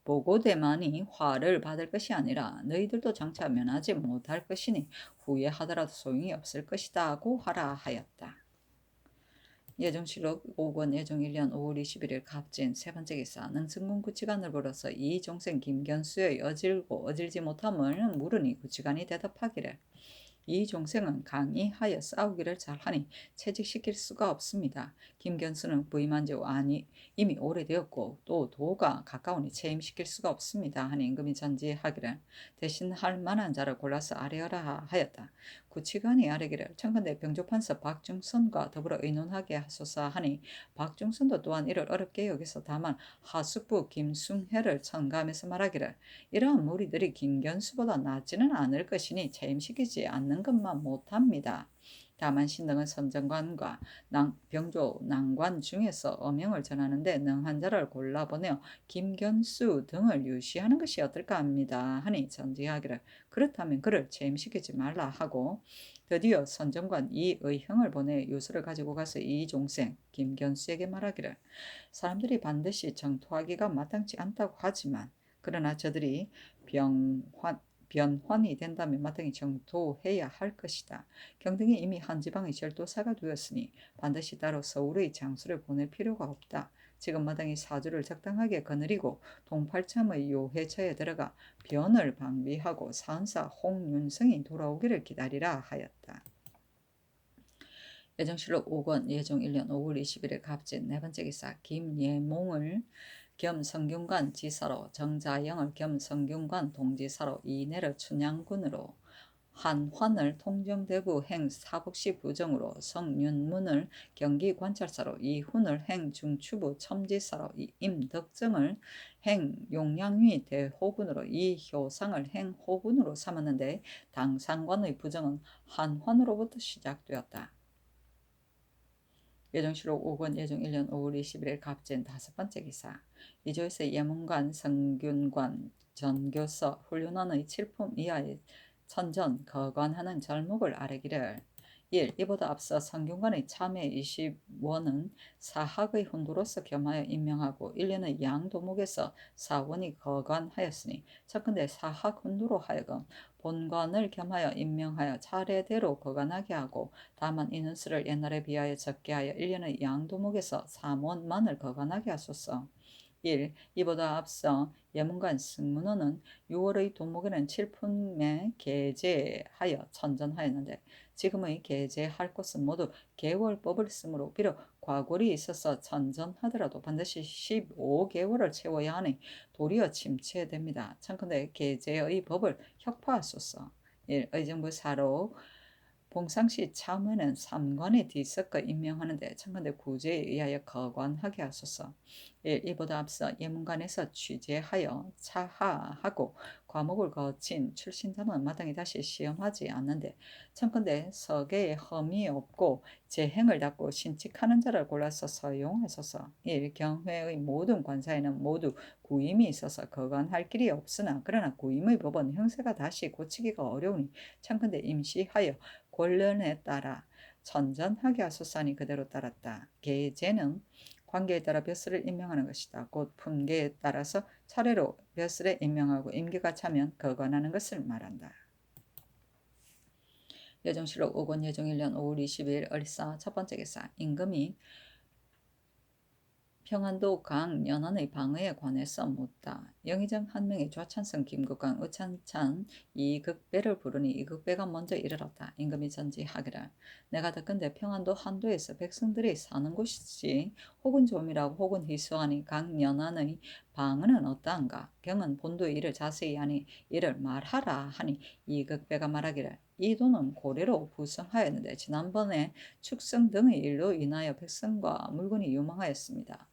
보고대만이 화를 받을 것이 아니라 너희들도 장차 면하지 못할 것이니 후회하더라도 소용이 없을 것이다고 하라 하였다. 예정실록 5권 예정 1년 5월 21일 갑진 세 번째 기사 능승군 구치관을 불러서 이종생 김견수의 어질고 어질지 못함을 물으니 구치관이 대답하기를 이종생은 강의하여 싸우기를 잘하니 채직시킬 수가 없습니다. 김견수는 부임한 지 이미 오래되었고 또 도가 가까우니 체임시킬 수가 없습니다. 하니 임금이 전지하기를 대신 할 만한 자를 골라서 아뢰어라 하였다. 구치관이 아뢰기를 청컨대 병조판서 박중선과 더불어 의논하게 하소서 하니 박중선도 또한 이를 어렵게 여기서 다만 하숙부 김숭혜를 첨가하면서 말하기를 이러한 무리들이 김견수보다 낫지는 않을 것이니 체임시키지 않는 것만 못합니다. 다만 신등은 선정관과 병조 난관 중에서 어명을 전하는데 능한 자를 골라보내어 김견수 등을 유시하는 것이 어떨까 합니다. 하니 전지하기를 그렇다면 그를 체임시키지 말라 하고 드디어 선정관 이의형을 보내 유서를 가지고 가서 이종생 김견수에게 말하기를 사람들이 반드시 정토하기가 마땅치 않다고 하지만 그러나 저들이 변환이 된다면 마땅히 정토해야 할 것이다. 경등이 이미 한 지방의 절도사가 되었으니 반드시 따로 서울의 장수를 보낼 필요가 없다. 지금 마땅히 사주를 적당하게 거느리고 동팔참의 요해처에 들어가 변을 방비하고 사은사 홍윤성이 돌아오기를 기다리라 하였다. 예정실록 5권 예종 1년 5월 21일 갑진 네 번째 기사 김예몽을 겸 성균관 지사로 정자영을 겸 성균관 동지사로 이내를 춘향군으로 한환을 통정대구 행사북시 부정으로 성윤문을 경기관찰사로, 이훈을 행중추부 첨지사로, 임덕정을 행용량위 대호군으로, 이효상을 행호군으로 삼았는데 당상관의 부정은 한환으로부터 시작되었다. 예정시록 5권 예정 1년 5월 21일 갑진 5번째 기사. 이조에서 예문관, 성균관, 전교서, 훈련원의 7품 이하의 천전, 거관하는 절목을 아뢰기를. 1. 이보다 앞서 성균관의 참회 20원은 사학의 훈도로서 겸하여 임명하고 1년의 양도목에서 사원이 거관하였으니 척근대 사학 훈도로 하여금 본관을 겸하여 임명하여 차례대로 거관하게 하고, 다만 이는 수를 옛날에 비하여 적게 하여 1년의 양도목에서 3원만을 거관하게 하소서. 1. 이보다 앞서 예문관 승문원은 6월의 도목에는 7품에 게재하여 천전하였는데 지금의 게재할 곳은 모두 개월법을 쓰므로 비록 과골이 있어서 천전하더라도 반드시 15개월을 채워야 하니 도리어 침체됩니다. 청컨대 게재의 법을 혁파하소서. 1. 의정부 사로 봉상시 참회는 3관에 뒤섞어 임명하는데 청컨대 구제에 의하여 거관하게 하소서. 1. 이보다 앞서 예문관에서 취재하여 차하하고 과목을 거친 출신자는 마땅히 다시 시험하지 않는데 청컨대 서계에 험이 없고 재행을 닦고 신칙하는 자를 골라서 서용하소서. 1. 경회의 모든 관사에는 모두 구임이 있어서 거관할 길이 없으나 그러나 구임의 법은 형세가 다시 고치기가 어려우니 청컨대 임시하여 권련에 따라 천전하게 하소서니 그대로 따랐다. 계제는 관계에 따라 벼슬을 임명하는 것이다. 곧 품계에 따라서 차례로 벼슬에 임명하고 임기가 차면 거관하는 것을 말한다. 예정시록 5권 예정 1년 5월 20일 을사 첫 번째 기사. 임금이 평안도 강 연안의 방어에 관해서 묻다. 영의정 한 명이 좌찬성 김국강, 의찬찬 이극배를 부르니 이극배가 먼저 이르렀다. 임금이 전지하기를 내가 듣건대 평안도 한도에서 백성들이 사는 곳이지 혹은 좀이라고 혹은 희소하니 강 연안의 방어는 어떠한가? 경은 본도의 일을 자세히 하니 이를 말하라 하니 이극배가 말하기를 이 도는 고래로 부성하였는데 지난번에 축성 등의 일로 인하여 백성과 물건이 유망하였습니다.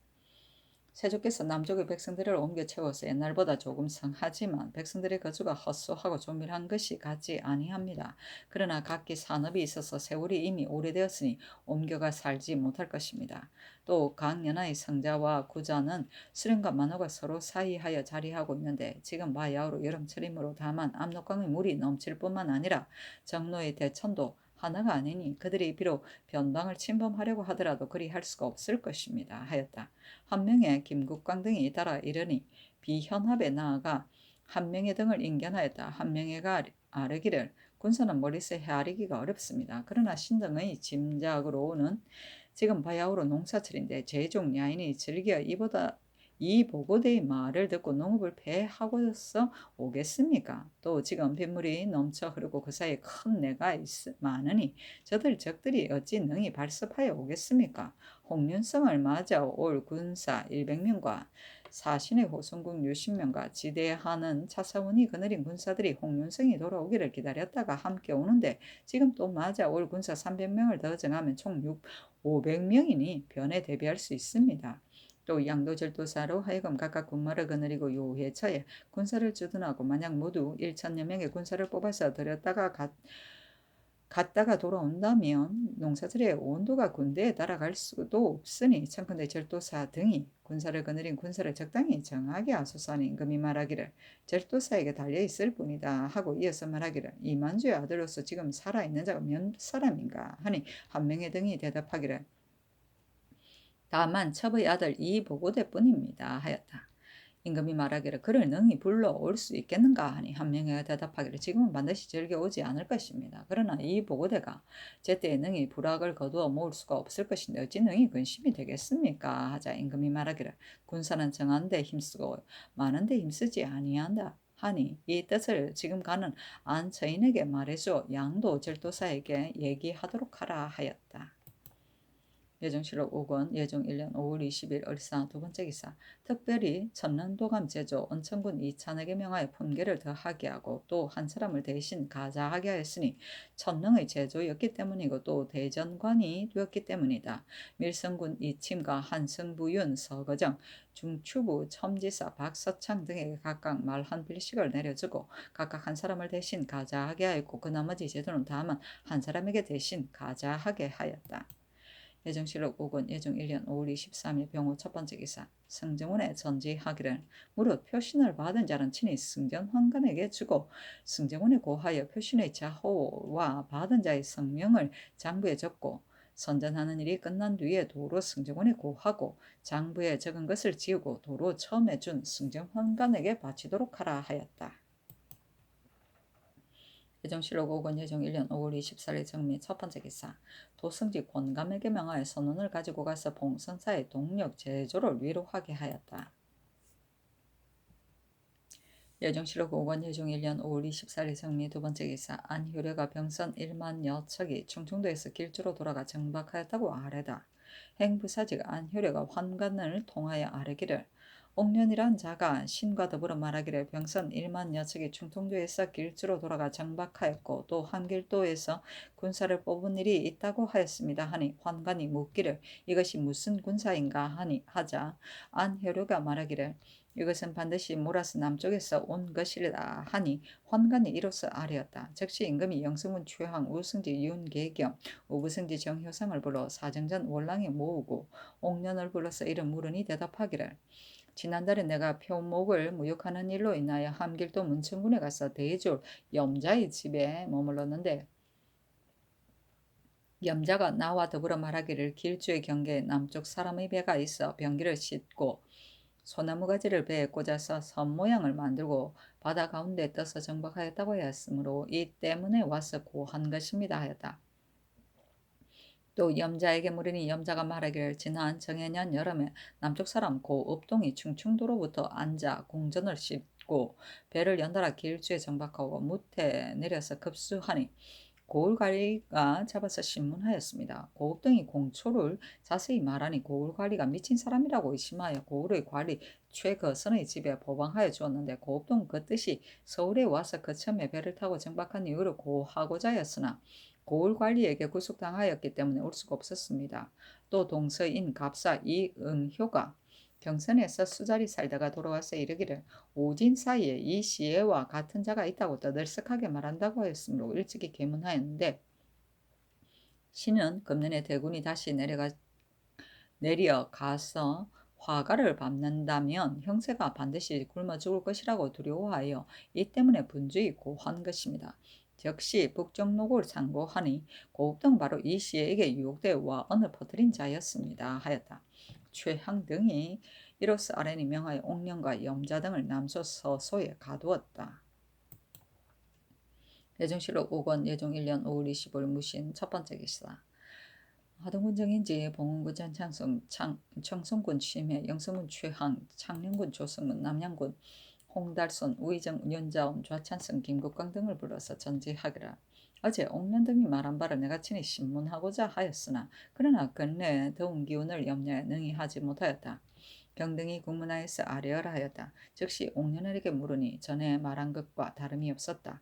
세조께서 남쪽의 백성들을 옮겨 채워서 옛날보다 조금 성하지만 백성들의 거주가 허소하고 조밀한 것이 같지 아니합니다. 그러나 각기 산업이 있어서 세월이 이미 오래되었으니 옮겨가 살지 못할 것입니다. 또 강연하의 성자와 구자는 수령과 만호가 서로 사이하여 자리하고 있는데 지금 마야오로 여름철이므로 다만 압록강의 물이 넘칠 뿐만 아니라 정로의 대천도 하나가 아니니 그들이 비록 변방을 침범하려고 하더라도 그리 할 수가 없을 것입니다. 하였다. 한 명의 김국광 등이 따라 이르니 비현합에 나아가 한 명의 등을 인견하였다. 한 명의가 아르기를 군사는 멀리서 헤아리기가 어렵습니다. 그러나 신등의 짐작으로는 지금 바야흐로 농사철인데 제종 야인이 즐겨 이 보고대의 말을 듣고 농업을 폐하고서 오겠습니까? 또 지금 빗물이 넘쳐 흐르고 그 사이에 큰 내가 많으니 저들 적들이 어찌 능히 발습하여 오겠습니까? 홍윤성을 맞아 올 군사 100명과 사신의 호성군 60명과 지대하는 차사원이 거느린 군사들이 홍윤성이 돌아오기를 기다렸다가 함께 오는데 지금 또 맞아 올 군사 300명을 더 정하면 총 500명이니 변에 대비할 수 있습니다. 또 양도절도사로 하여금 각각 군마를 거느리고 요회처에 군사를 주둔하고 만약 모두 1천여 명의 군사를 뽑아서 갔다가 돌아온다면 농사들의 온도가 군대에 따라갈 수도 없으니 청컨대 절도사 등이 군사를 거느린 군사를 적당히 정하게 하소서하니 임금이 말하기를 절도사에게 달려있을 뿐이다 하고 이어서 말하기를 이만주의 아들로서 지금 살아있는 자가 몇 사람인가 하니 한 명의 등이 대답하기를 다만 첩의 아들 이보고대뿐입니다 하였다. 임금이 말하기를 그를 능히 불러올 수 있겠는가 하니 한 명이가 대답하기를 지금은 반드시 즐겨오지 않을 것입니다. 그러나 이 보고대가 제때에 능히 불악을 거두어 모을 수가 없을 것인데 어찌 능히 근심이 되겠습니까? 하자 임금이 말하기를 군사는 정한데 힘쓰고 많은데 힘쓰지 아니한다. 하니 이 뜻을 지금 가는 안처인에게 말해줘 양도 절도사에게 얘기하도록 하라 하였다. 예정실록 5권 예종 1년 5월 20일 을사 두 번째 기사. 특별히 천능도감 제조 은천군 이찬에게 명하여 품계를 더하게 하고 또 한 사람을 대신 가자하게 하였으니 천능의 제조였기 때문이고 또 대전관이 되었기 때문이다. 밀성군 이침과 한승부윤 서거정 중추부 첨지사 박서창 등에게 각각 말 한 필씩을 내려주고 각각 한 사람을 대신 가자하게 하였고 그 나머지 제도는 다만 한 사람에게 대신 가자하게 하였다. 예정실록 5권 예종 1년 5월 23일 병호 첫 번째 기사. 승정원에 전지하기를 무릇 표신을 받은 자는 친히 승전 환관에게 주고 승정원에 고하여 표신의 자호와 받은 자의 성명을 장부에 적고 선전하는 일이 끝난 뒤에 도로 승정원에 고하고 장부에 적은 것을 지우고 도로 처음에 준 승정 환관에게 바치도록 하라 하였다. 예정실록 5권 예종 1년 5월 24일 정미 첫 번째 기사. 도승지 권감에게 명하여 선원을 가지고 가서 봉선사의 동력 제조를 위로하게 하였다. 예정실록 5권 예종 1년 5월 24일 정미 두 번째 기사. 안효려가 병선 1만여 척이 충청도에서 길주로 돌아가 정박하였다고 아뢰다. 행부사직 안효려가 환관을 통하여 아뢰기를 옥년이란 자가 신과 더불어 말하기를 병선 1만여 척이 충청도에서 길주로 돌아가 정박하였고 또 한길도에서 군사를 뽑은 일이 있다고 하였습니다 하니 환관이 묻기를 이것이 무슨 군사인가 하니 하자 안효료가 말하기를 이것은 반드시 몰아서 남쪽에서 온 것이라 하니 환관이 이로써 아뢰었다. 즉시 임금이 영승군 최황 우승지 윤계겸 우부승지 정효상을 불러 사정전 월랑에 모으고 옥년을 불러서 이를 물으니 대답하기를 지난달에 내가 표목을 무역하는 일로 인하여 함길도 문천군에 가서 대졸 염자의 집에 머물렀는데 염자가 나와 더불어 말하기를 길주의 경계에 남쪽 사람의 배가 있어 병기를 싣고 소나무 가지를 배에 꽂아서 선 모양을 만들고 바다 가운데 떠서 정박하였다고 하였으므로 이 때문에 와서 고한 것입니다 하였다. 또 염자에게 물으니 염자가 말하기를 지난 정해년 여름에 남쪽 사람 고 읍동이 충청도로부터 앉아 공전을 싣고 배를 연달아 길주에 정박하고 무태 내려서 급수하니 고을관리가 잡아서 신문하였습니다. 고읍동이 공초를 자세히 말하니 고을관리가 미친 사람이라고 의심하여 고을의 관리 최거선의 집에 보방하여 주었는데 고읍동 그 뜻이 서울에 와서 그 처음에 배를 타고 정박한 이유를 고하고자 하였으나 고을관리에게 구속당하였기 때문에 올 수가 없었습니다. 또 동서인 갑사 이응효가 경선에서 수자리 살다가 돌아와서 이르기를 오진 사이에 이 시애와 같은 자가 있다고 떠들썩하게 말한다고 하였으므로 일찍이 계문하였는데 시는 금년에 대군이 다시 내려가서 화가를 밟는다면 형세가 반드시 굶어 죽을 것이라고 두려워하여 이 때문에 분주히 고한 것입니다. 즉시 북정록을 상고하니 고읍동 바로 이 시에게 유혹되어 와언을 퍼뜨린 자였습니다 하였다. 최향 등이 이로써 아래니 명하여 옥년과 염자 등을 남소 서소에 가두었다. 예정실록 5권 예종 1년 5월 25일 무신 첫 번째 기사. 하동군 정인지 봉은군 전창성 청송군 취매 영성군 최항 창녕군 조성군 남양군 홍달손 우의정 윤자원 좌찬성 김국광 등을 불러서 전지하기라. 어제 옥년 등이 말한 바를 내가 친히 신문하고자 하였으나 그러나 근래에 더운 기운을 염려해 능히 하지 못하였다. 경등이 국문하에서 아뢰어라 하였다. 즉시 옥년에게 물으니 전에 말한 것과 다름이 없었다.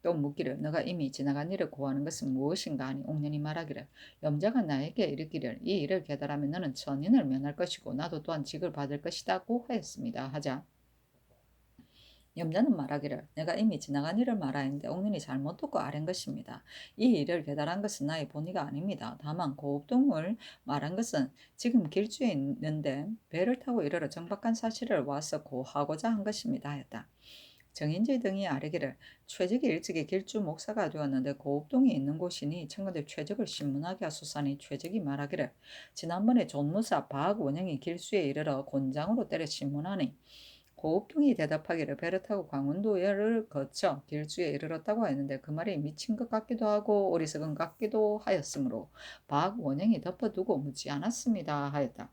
또 묻기를 너가 이미 지나간 일을 고하는 것은 무엇인가 하니 옥년이 말하기를 염자가 나에게 이르기를 이 일을 계달하면 너는 천인을 면할 것이고 나도 또한 직을 받을 것이다고 하였습니다 하자 염자는 말하기를 내가 이미 지나간 일을 말하였는데 옥년이 잘못 듣고 아랜 것입니다. 이 일을 계달한 것은 나의 본의가 아닙니다. 다만 고읍동을 말한 것은 지금 길주에 있는데 배를 타고 이르러 정박한 사실을 와서 고하고자 한 것입니다 하였다. 정인지 등이 아뢰기를 최적이 일찍이 길주 목사가 되었는데 고읍동에 있는 곳이니 청근대 최적을 신문하게 하소서니 최적이 말하기를 지난번에 존무사 박원영이 길수에 이르러 곤장으로 때려 신문하니 고읍동이 대답하기를 배를 타고 강원도를 거쳐 길주에 이르렀다고 했는데 그 말이 미친 것 같기도 하고 어리석은 것 같기도 하였으므로 박원영이 덮어두고 묻지 않았습니다 하였다.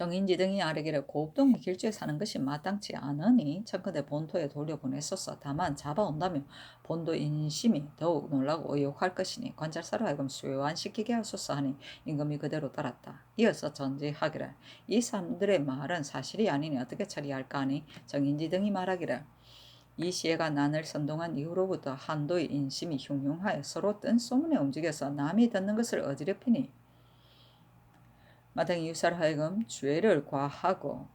정인지 등이 아뢰기를 곱동이 길주에 사는 것이 마땅치 않으니 청컨대 본토에 돌려보냈었어. 다만 잡아온다며 본도 인심이 더욱 놀라고 의혹할 것이니 관찰사로 하여금 수요안시키게 하소서 하니 임금이 그대로 따랐다. 이어서 전지하기를 이 사람들의 말은 사실이 아니니 어떻게 처리할까 하니 정인지 등이 말하기를 이 시해가 난을 선동한 이후로부터 한도의 인심이 흉흉하여 서로 뜬 소문에 움직여서 남이 듣는 것을 어지럽히니 마땅히 유사를 하여금 죄를 과하고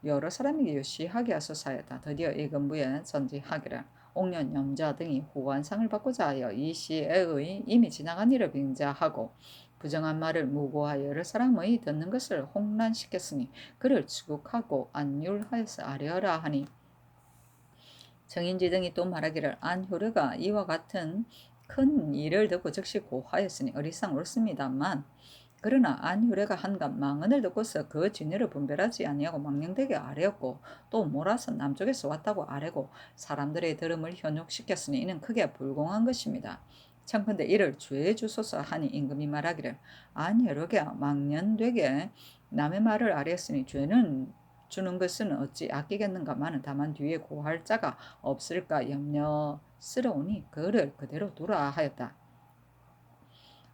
여러 사람에게 유시하게 하소서 하였다. 드디어 임금부에 전지하기를 옥년 염자 등이 후관상을 받고자 하여 이 시에의 이미 지나간 일을 빙자하고 부정한 말을 무고하여 여러 사람의 듣는 것을 홍란시켰으니 그를 추국하고 안율하여서 아뢰어라 하니 정인지 등이 또 말하기를 안효르가 이와 같은 큰 일을 듣고 즉시 고하였으니 어리상 옳습니다만 그러나 안효례가 한간 망언을 듣고서 그 진위를 분별하지 아니하고 망령되게 아뢰었고 또 몰아서 남쪽에서 왔다고 아뢰고 사람들의 들음을 현혹시켰으니 이는 크게 불공한 것입니다. 청컨대 이를 주의해 주소서 하니 임금이 말하기를 안효례가 망령되게 남의 말을 아뢰었으니 죄는 주는 것은 어찌 아끼겠는가마는 다만 뒤에 고할 자가 없을까 염려스러우니 그를 그대로 두라 하였다.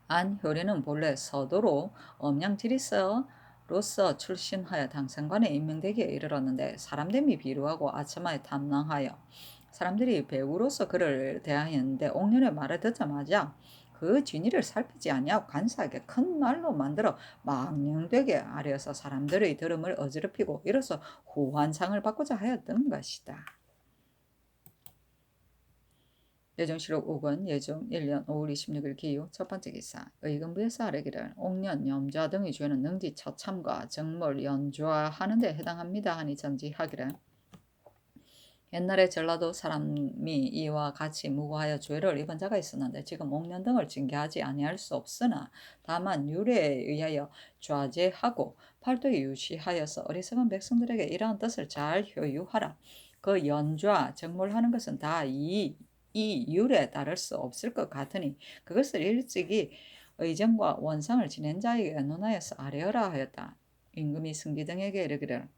안효례는 본래 서도로 엄양지리서로서 출신하여 당상관에 임명되기에 이르렀는데 사람됨이 비루하고 아첨하에 탐낭하여 사람들이 배우로서 그를 대하였는데 옥년의 말을 듣자마자 그 진위를 살피지 아니하고 간사하게 큰 말로 만들어 망령되게 아뢰어서 사람들의 들음을 어지럽히고 이로써 후환상을 받고자 하였던 것이다. 예정실록 5권 예종 1년 5월 26일 기유 첫 번째 기사 의금부에서 아뢰기를 옥년 염좌 등의 죄는 능지 처참과 정몰 연좌하는 데 해당합니다 하니 전지하기를 옛날에 전라도 사람이 이와 같이 무고하여 죄를 입은 자가 있었는데 지금 옥년 등을 징계하지 아니할 수 없으나 다만 유래에 의하여 좌제하고 팔도에 유시하여서 어리석은 백성들에게 이러한 뜻을 잘 효유하라. 그 연좌 정몰하는 것은 다 이 율에 따를 수 없을 것 같으니 그것을 일찍이 의정과 원상을 지낸 자에게 논하여서 아뢰어라 하였다. 임금이 승기 등에게 이르기를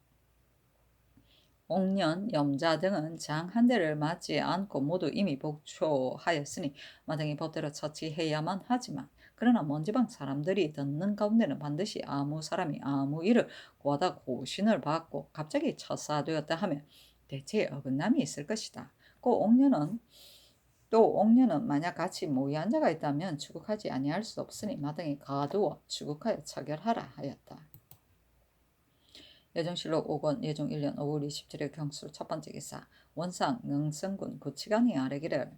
옥년, 염자 등은 장 한 대를 맞지 않고 모두 이미 복초하였으니 마땅히 법대로 처치해야만 하지만 그러나 먼지방 사람들이 듣는 가운데는 반드시 아무 사람이 아무 일을 구하다 고신을 받고 갑자기 처사되었다 하면 대체 어긋남이 있을 것이다. 옥년은 만약 같이 모의한 자가 있다면 추국하지 아니할 수 없으니 마땅히 가두어 추국하여 처결하라 하였다. 예정실록 5권 예종 1년 5월 27일 경술 첫 번째 기사 원상 능성군 구치관이 아뢰기를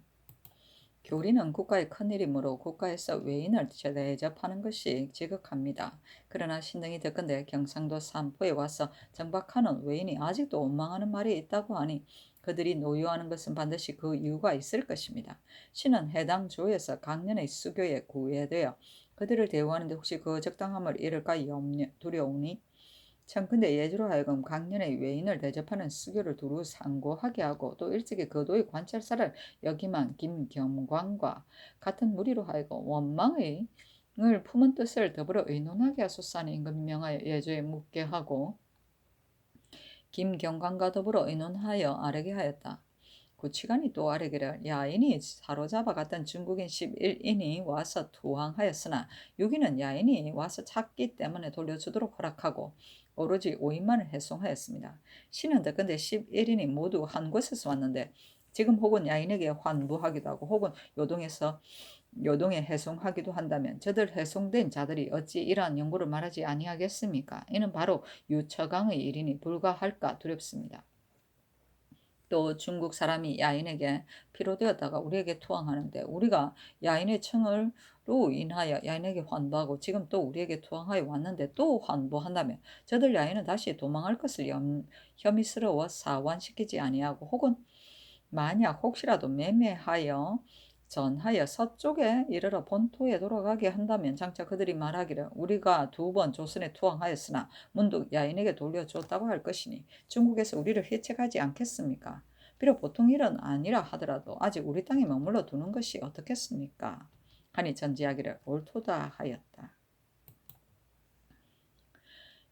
교리는 국가의 큰일이므로 국가에서 외인을 대접하는 것이 지극합니다. 그러나 신등이 듣건대 경상도 삼포에 와서 정박하는 외인이 아직도 원망하는 말이 있다고 하니 그들이 노여하는 것은 반드시 그 이유가 있을 것입니다. 신은 해당 조에서 강년의 수교에 구애되어 그들을 대우하는데 혹시 그 적당함을 잃을까 두려우니 청컨대 예주로 하여금 강년의 외인을 대접하는 수교를 두루 상고하게 하고 또 일찍이 거도의 관찰사를 역임한 김경광과 같은 무리로 하여금 원망의 을 품은 뜻을 더불어 의논하게 하소서 하니 임금이 명하여 예주에 묻게 하고 김경광과 더불어 의논하여 아뢰게 하였다. 구치관이 또 아뢰기를 야인이 사로잡아 갔던 중국인 11인이 와서 투항하였으나 유기는 야인이 와서 찾기 때문에 돌려주도록 허락하고 오로지 5인만을 해송하였습니다. 신은 듣건대 11인이 모두 한 곳에서 왔는데 지금 혹은 야인에게 환부하기도 하고 혹은 요동에 해송하기도 한다면 저들 해송된 자들이 어찌 이러한 연고를 말하지 아니하겠습니까? 이는 바로 유처강의 일이니 불가할까 두렵습니다. 또 중국 사람이 야인에게 피로되었다가 우리에게 투항하는데 우리가 야인의 청을로 인하여 야인에게 환부하고 지금 또 우리에게 투항하여 왔는데 또 환부한다면 저들 야인은 다시 도망할 것을 혐의스러워 사완시키지 아니하고 혹은 만약 혹시라도 매매하여 전하여 서쪽에 이르러 본토에 돌아가게 한다면 장차 그들이 말하기를 우리가 2번 조선에 투항하였으나 문득 야인에게 돌려주었다고 할 것이니 중국에서 우리를 해책하지 않겠습니까? 비록 보통 일은 아니라 하더라도 아직 우리 땅에 머물러 두는 것이 어떻겠습니까? 하니 전지하기를 옳도다 하였다.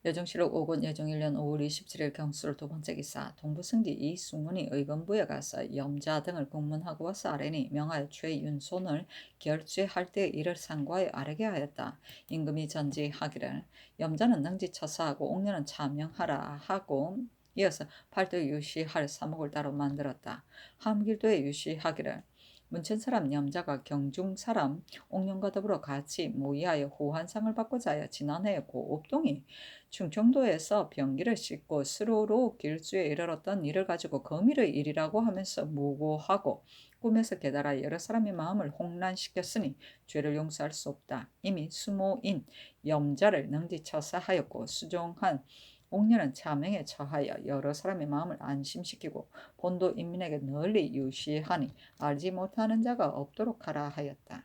여정실록 5권 여정 1년 5월 27일 경술 두 번째 기사 동부승지 이승훈이 의건부에 가서 염자 등을 공문하고 와서 아래니 명하여 최윤손을 결죄할 때 이를 상고하여 아뢰게 하였다. 임금이 전지하기를 염자는 능지처사하고 옥녀는 차명하라 하고 이어서 팔도 유시할 사목을 따로 만들었다. 함길도에 유시하기를 문천 사람 염자가 경중 사람 옥년과 더불어 같이 모의하여 호환상을 받고자 하여 지난해 고 옥동이 충청도에서 병기를 싣고 수로로 길주에 이르렀던 일을 가지고 거미의 일이라고 하면서 무고하고 꿈에서 깨달아 여러 사람의 마음을 혼란시켰으니 죄를 용서할 수 없다. 이미 수모인 염자를 능지처사하였고 수종한 옥녀는 차명에 처하여 여러 사람의 마음을 안심시키고 본도 인민에게 널리 유시하니 알지 못하는 자가 없도록 하라 하였다.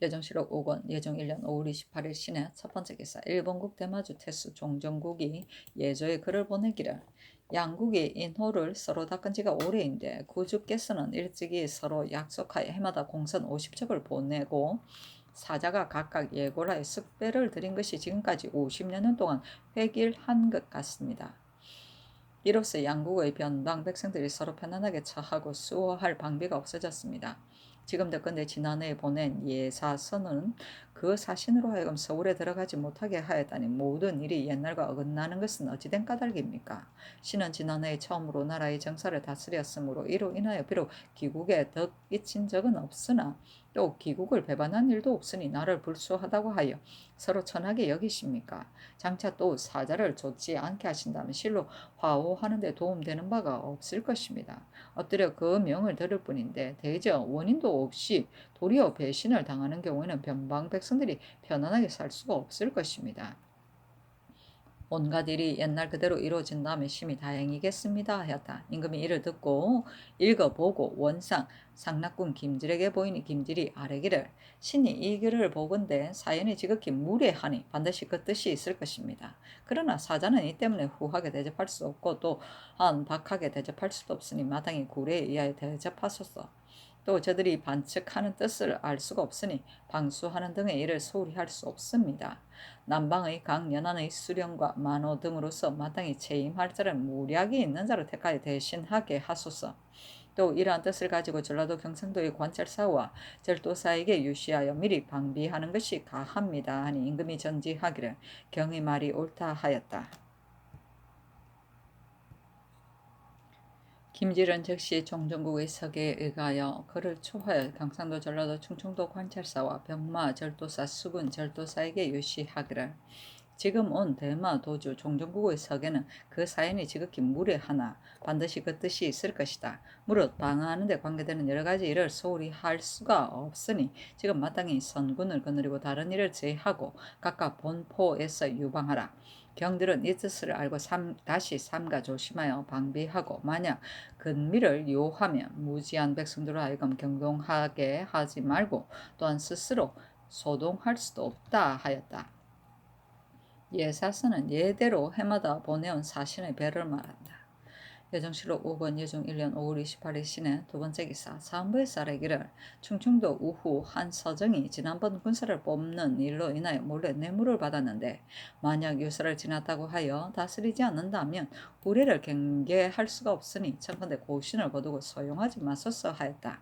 여정실록 5권 예정 1년 5월 28일 신해 첫 번째 기사 일본국 대마주 태수 종정국이 예조에 글을 보내기를 양국이 인호를 서로 닦은 지가 오래인데 구주께서는 일찍이 서로 약속하여 해마다 공선 50척을 보내고 사자가 각각 예고를 하여 숙배를 드린 것이 지금까지 50년 동안 획일한 것 같습니다. 이로써 양국의 변방 백성들이 서로 편안하게 처하고 수호할 방비가 없어졌습니다. 지금 듣건대 지난해에 보낸 예사서는 그 사신으로 하여금 서울에 들어가지 못하게 하였다니 모든 일이 옛날과 어긋나는 것은 어찌된 까닭입니까? 신은 지난해에 처음으로 나라의 정사를 다스렸으므로 이로 인하여 비록 기국에 덕 끼친 적은 없으나 또 기국을 배반한 일도 없으니 나를 불수하다고 하여 서로 천하게 여기십니까? 장차 또 사자를 좇지 않게 하신다면 실로 화호하는 데 도움되는 바가 없을 것입니다. 엎드려 그 명을 들을 뿐인데 대저 원인도 없이 도리어 배신을 당하는 경우에는 변방 백성들이 편안하게 살 수가 없을 것입니다. 온갖 일이 옛날 그대로 이루어진다면 심히 다행이겠습니다 하였다. 임금이 이를 듣고 읽어보고 원상 상납군 김질에게 보이니 김질이 아뢰기를 신이 이 글을 보건대 사연이 지극히 무례하니 반드시 그 뜻이 있을 것입니다. 그러나 사자는 이 때문에 후하게 대접할 수 없고 또한 박하게 대접할 수도 없으니 마땅히 구례에 의하여 대접하소서. 또 저들이 반측하는 뜻을 알 수가 없으니 방수하는 등의 일을 소홀히 할 수 없습니다. 남방의 강 연안의 수령과 만호 등으로서 마땅히 채임할 자를 무략이 있는 자를 택하여 대신하게 하소서. 또 이러한 뜻을 가지고 전라도 경상도의 관찰사와 절도사에게 유시하여 미리 방비하는 것이 가합니다 하니 임금이 전지하기를 경의 말이 옳다 하였다. 김질은 즉시 종정국의 서계에 의하여 그를 초하여 경상도 전라도 충청도 관찰사와 병마 절도사 수군 절도사에게 유시하기를 지금 온 대마 도주 종정국의 서계는 그 사연이 지극히 무례하나 반드시 그 뜻이 있을 것이다. 무릇 방어하는 데 관계되는 여러 가지 일을 소홀히 할 수가 없으니 지금 마땅히 선군을 거느리고 다른 일을 제하고 각각 본포에서 유방하라. 경들은 이 뜻을 알고 다시 삼가 조심하여 방비하고 만약 근미를 요하면 무지한 백성들로 하여금 경동하게 하지 말고 또한 스스로 소동할 수도 없다 하였다. 예사서는 예대로 해마다 보내온 사신의 배를 말한다. 여정실록 5권 예종 1년 5월 28일 신해 두 번째 기사 사헌부의 쌀에기를 충청도 우후 한 서정이 지난번 군사를 뽑는 일로 인하여 몰래 뇌물을 받았는데 만약 유서를 지났다고 하여 다스리지 않는다면 우리를 경계할 수가 없으니 청컨대 고신을 거두고 소용하지 마소서 하였다.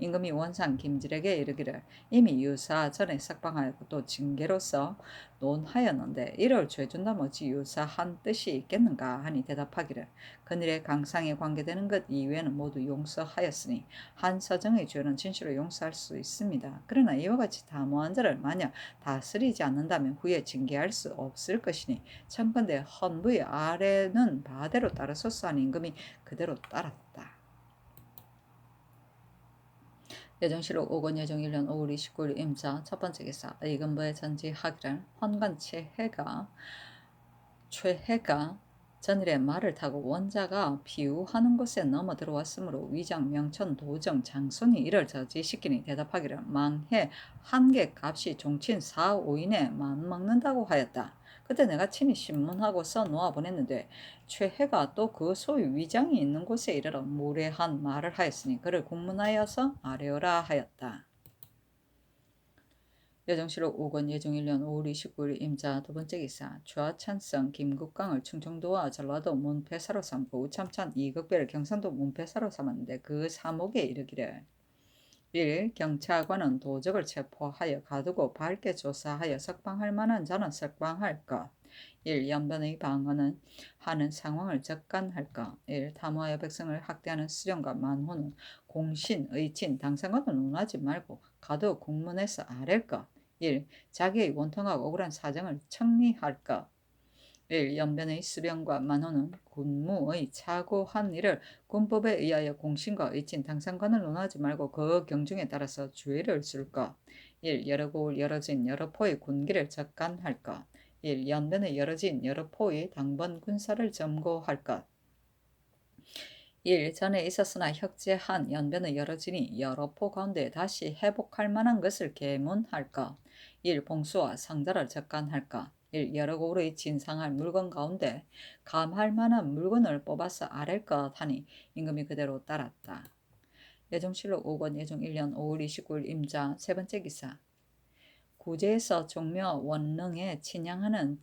임금이 원상 김질에게 이르기를 이미 유사 전에 석방하였고 또 징계로서 논하였는데 이를 죄준다면 어찌 유사한 뜻이 있겠는가 하니 대답하기를 그늘의 강상에 관계되는 것 이외에는 모두 용서하였으니 한 서정의 죄는 진실로 용서할 수 있습니다. 그러나 이와 같이 다모한 자를 만약 다스리지 않는다면 후에 징계할 수 없을 것이니 청컨대 헌부의 아래는 바대로 따르소서 하니 임금이 그대로 따랐다. 여정실록 5권 예정 1년 5월 29일 임자 첫 번째 기사 의금부에 전지하기를 헌관 최해가 전일에 말을 타고 원자가 비우하는 곳에 넘어 들어왔으므로 위장 명천 도정 장손이 이를 저지시키니 대답하기를 망해 한 개 값이 종친 4, 5인에 맞먹는다고 하였다. 그때 내가 친히 신문하고 써놓아 보냈는데 최해가 또 그 소위 위장이 있는 곳에 이르러 무례한 말을 하였으니 그를 국문하여서 아뢰어라 하였다. 여정실록 5권 예정 1년 5월 29일 임자 두 번째 기사 좌찬성 김국강을 충청도와 전라도 문패사로 삼고 우참찬 이극배를 경상도 문패사로 삼았는데 그 사목에 이르기를 1. 경찰관은 도적을 체포하여 가두고 밝게 조사하여 석방할 만한 자는 석방할 것. 1. 연변의 방어는 하는 상황을 적간할 것. 1. 탐호하여 백성을 학대하는 수령과 만호는 공신, 의친, 당상과도 논하지 말고 가두 국문에서 아랠 것. 1. 자기의 원통하고 억울한 사정을 청리할 것. 1. 연변의 수령과 만호는 군무의 착오한 일을 군법에 의하여 공신과 의친 당상관을 논하지 말고 그 경중에 따라서 주의를 줄 것. 1. 여러 고을 여러 진 여러 포의 군기를 적간할 것. 1. 연변의 여러 진 여러 포의 당번 군사를 점거할 것. 1. 전에 있었으나 혁재한 연변의 여러 진이 여러 포 가운데 다시 회복할 만한 것을 계문할 것. 1. 봉수와 상자를 적간할 것. 1. 여러 고을의 진상할 물건 가운데 감할 만한 물건을 뽑아서 아랠 것 하니 임금이 그대로 따랐다. 예종실록 5권 예종 1년 5월 29일 임자 세 번째 기사 구제에서 종묘 원릉에 친양하는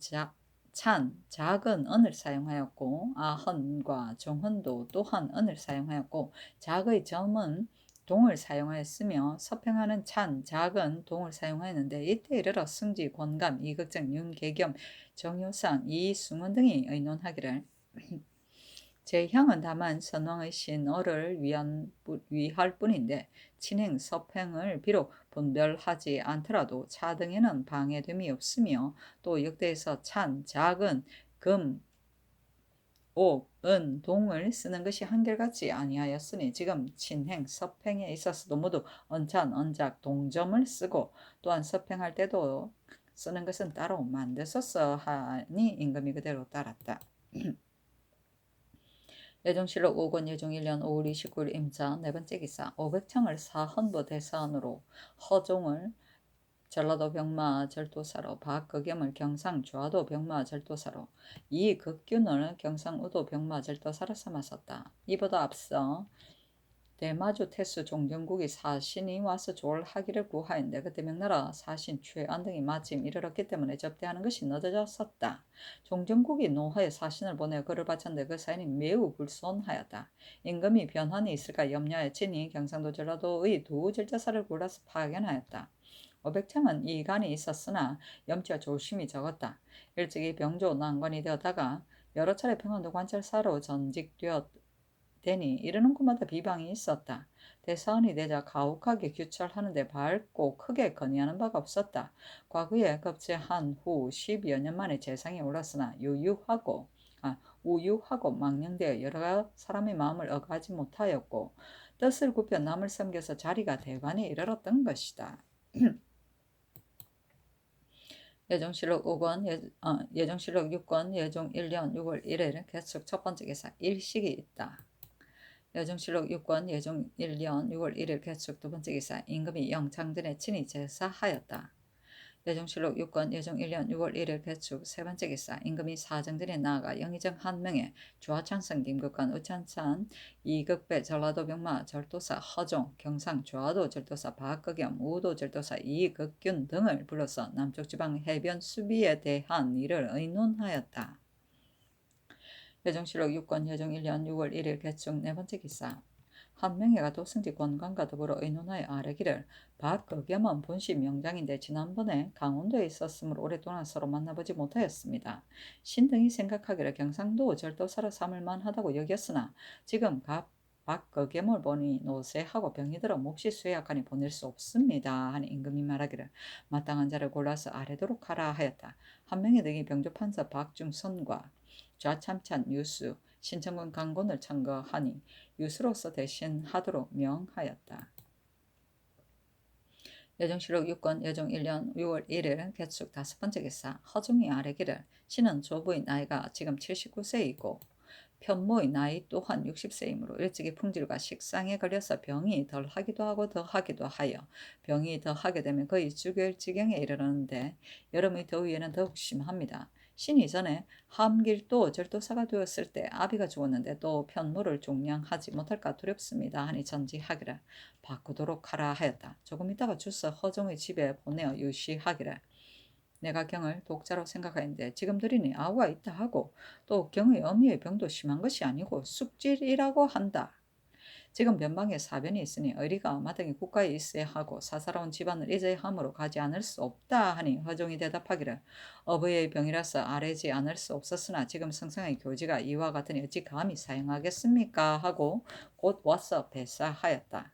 작은 은을 사용하였고 아헌과 종헌도 또한 은을 사용하였고 작의 점은 동을 사용하였으며 서평하는 작은 동을 사용하였는데 이때 이르러 승지, 권감, 이극정, 윤계겸, 정효상, 이승원 등이 의논하기를 제 향은 다만 선왕의 신어를 위할 뿐인데 친행, 서팽을 비록 분별하지 않더라도 차 등에는 방해됨이 없으며 또 역대에서 작은, 금, 옥, 은, 동을 쓰는 것이 한결같지 아니하였으니 지금 친행, 서팽에 있어서도 모두 언찬, 언작, 동점을 쓰고 또한 서팽할 때도 쓰는 것은 따로 만들었어 하니 임금이 그대로 따랐다. 예종실록 5권 예종 1년 5월 29일 임자 네 번째 기사 500청을 사헌부 대사원으로 허종을 전라도 병마 절도사로 박극염을 경상 좌도 병마 절도사로 이극균을 경상 우도 병마 절도사로 삼았었다. 이보다 앞서 대마주 태수 종정국이 사신이 와서 조을하기를 구하였는데 그때 명나라 사신 최안 등이 마침 이르렀기 때문에 접대하는 것이 늦어졌었다. 종정국이 노하여 사신을 보내어 그를 바쳤는데 그 사인이 매우 불손하였다. 임금이 변환이 있을까 염려하여 친히 경상도 전라도의 두 절자사를 골라서 파견하였다. 어백창은 이간이 있었으나 염치와 조심이 적었다. 일찍이 병조 난관이 되었다가 여러 차례 평안도 관찰사로 전직되었 되니 이르는 곳마다 비방이 있었다. 대사원이 되자 가혹하게 규철하는데 밝고 크게 건의하는 바가 없었다. 과거에 급제한 후 10여 년 만에 재상에 올랐으나 우유하고 망령되어 여러 사람의 마음을 억하지 못하였고 뜻을 굽혀 남을 섬겨서 자리가 대관에 이르렀던 것이다. 예종실록 5권, 예종실록 6권, 예종 1년 6월 1일 개축 첫 번째 기사 일식이 있다. 여정실록 6권 예종 1년 6월 1일 개축 두 번째 기사 임금이 영창전에 친히 제사하였다. 여정실록 6권 예종 1년 6월 1일 개축 세 번째 기사 임금이 사정전에 나아가 영의정 한 명에 좌창성 김국관 우찬찬 이극배 전라도 병마 절도사 허종 경상 좌도 절도사 박극염 우도 절도사 이극균 등을 불러서 남쪽 지방 해변 수비에 대한 일을 의논하였다. 여정실록 6권 여정 1년 6월 1일 개축 네 번째 기사 한명회가 도승지 권관과 더불어 의논하여 아뢰기를 박극염은 본시 명장인데 지난번에 강원도에 있었으므로 오랫동안 서로 만나보지 못하였습니다. 신등이 생각하기를 경상도 절도사로 삼을 만하다고 여겼으나 지금 박극염을 보니 노쇠하고 병이 들어 몹시 쇠약하니 보낼 수 없습니다 하니 임금이 말하기를 마땅한 자를 골라서 아뢰도록 하라 하였다. 한명회 등이 병조판서 박중선과 좌참찬 유수, 신청군 강곤을 청거하니 유수로서 대신하도록 명하였다. 여정실록 6권 여정 1년 6월 1일 개축 다섯 번째 기사 허종이 아뢰기를 신은 조부의 나이가 지금 79세이고 편모의 나이 또한 60세이므로 일찍이 풍질과 식상에 걸려서 병이 덜하기도 하고 더하기도 하여 병이 더하게 되면 거의 죽을 지경에 이르렀는데 여름의 더위에는 더욱 심합니다. 신이 전에 함길도 절도사가 되었을 때 아비가 죽었는데 또 편모를 종량하지 못할까 두렵습니다 하니 전지하기를 바꾸도록 하라 하였다. 조금 있다가 주서 허종의 집에 보내어 유시하기를 내가 경을 독자로 생각하였는데 지금 들으니 아우가 있다 하고 또 경의 어미의 병도 심한 것이 아니고 쑥질이라고 한다. 지금 변방에 사변이 있으니 의리가 마땅히 국가에 있어야 하고 사사로운 집안을 잊어야 함으로 가지 않을 수 없다 하니 허종이 대답하기를 어부의 병이라서 아뢰지 않을 수 없었으나 지금 성상의 교지가 이와 같으니 어찌 감히 사용하겠습니까 하고 곧 와서 배사하였다.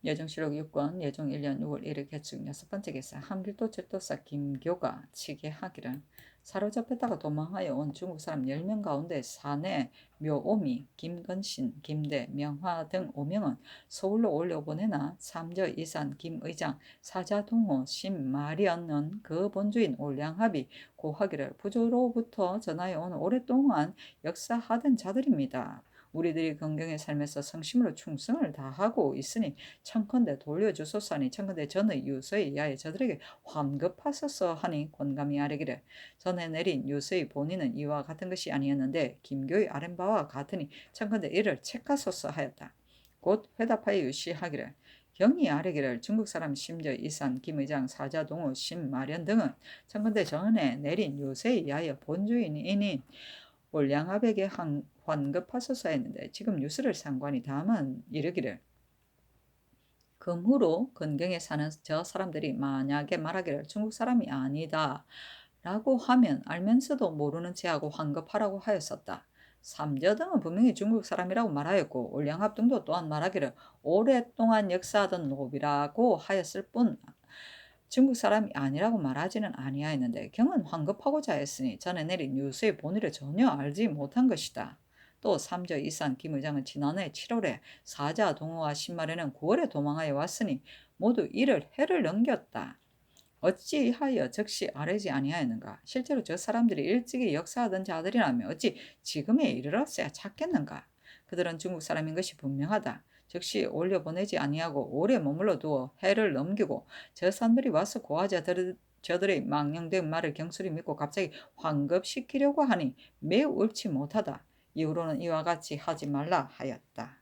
예정실록 6권 예종 1년 6월 1일 개축 6번째 기사 함길도 절도사 김교가 치게하기를 사로잡혔다가 도망하여 온 중국 사람 10명 가운데 사내 묘오미, 김건신, 김대, 명화 등 5명은 서울로 올려보내나 삼저 이산, 김의장, 사자동호, 심마련은 그 본주인 올량합이 고하기를 부조로부터 전하여 온 오랫동안 역사하던 자들입니다. 우리들이 건경의 삶에서 성심으로 충성을 다하고 있으니 청컨대 돌려주소서 하니 청컨대 전의 유서에 의하여 저들에게 환급하소서 하니 권감이 아뢰기를 전에 내린 유서의 본의는 이와 같은 것이 아니었는데 김교의 아랫 바와 같으니 청컨대 이를 책하소서 하였다. 곧 회답하여 유시하기를 경이 아뢰기를 중국 사람 심저 이산 김의장 사자동호 심마련 등은 청컨대 전에 내린 유서에 의하여 본주인인 올량압에게 환급하소서 했는데 지금 뉴스를 상관이 다만 이르기를 금후로 근경에 사는 저 사람들이 만약에 말하기를 중국 사람이 아니다 라고 하면 알면서도 모르는 체하고 환급하라고 하였었다. 삼저 등은 분명히 중국 사람이라고 말하였고 올량합 등도 또한 말하기를 오랫동안 역사하던 노비라고 하였을 뿐 중국 사람이 아니라고 말하지는 아니하였는데 경은 환급하고자 했으니 전에 내린 뉴스의 본의를 전혀 알지 못한 것이다. 또 삼저 이산 김 의장은 지난해 7월에 사자 동호와 신말에는 9월에 도망하여 왔으니 모두 이를 해를 넘겼다. 어찌하여 즉시 아뢰지 아니하였는가? 실제로 저 사람들이 일찍이 역사하던 자들이라면 어찌 지금에 이르렀어야 찾겠는가? 그들은 중국 사람인 것이 분명하다. 즉시 올려보내지 아니하고 오래 머물러 두어 해를 넘기고 저 사람들이 와서 고하자 저들의 망령된 말을 경솔히 믿고 갑자기 환급시키려고 하니 매우 옳지 못하다. 이후로는 이와 같이 하지 말라 하였다.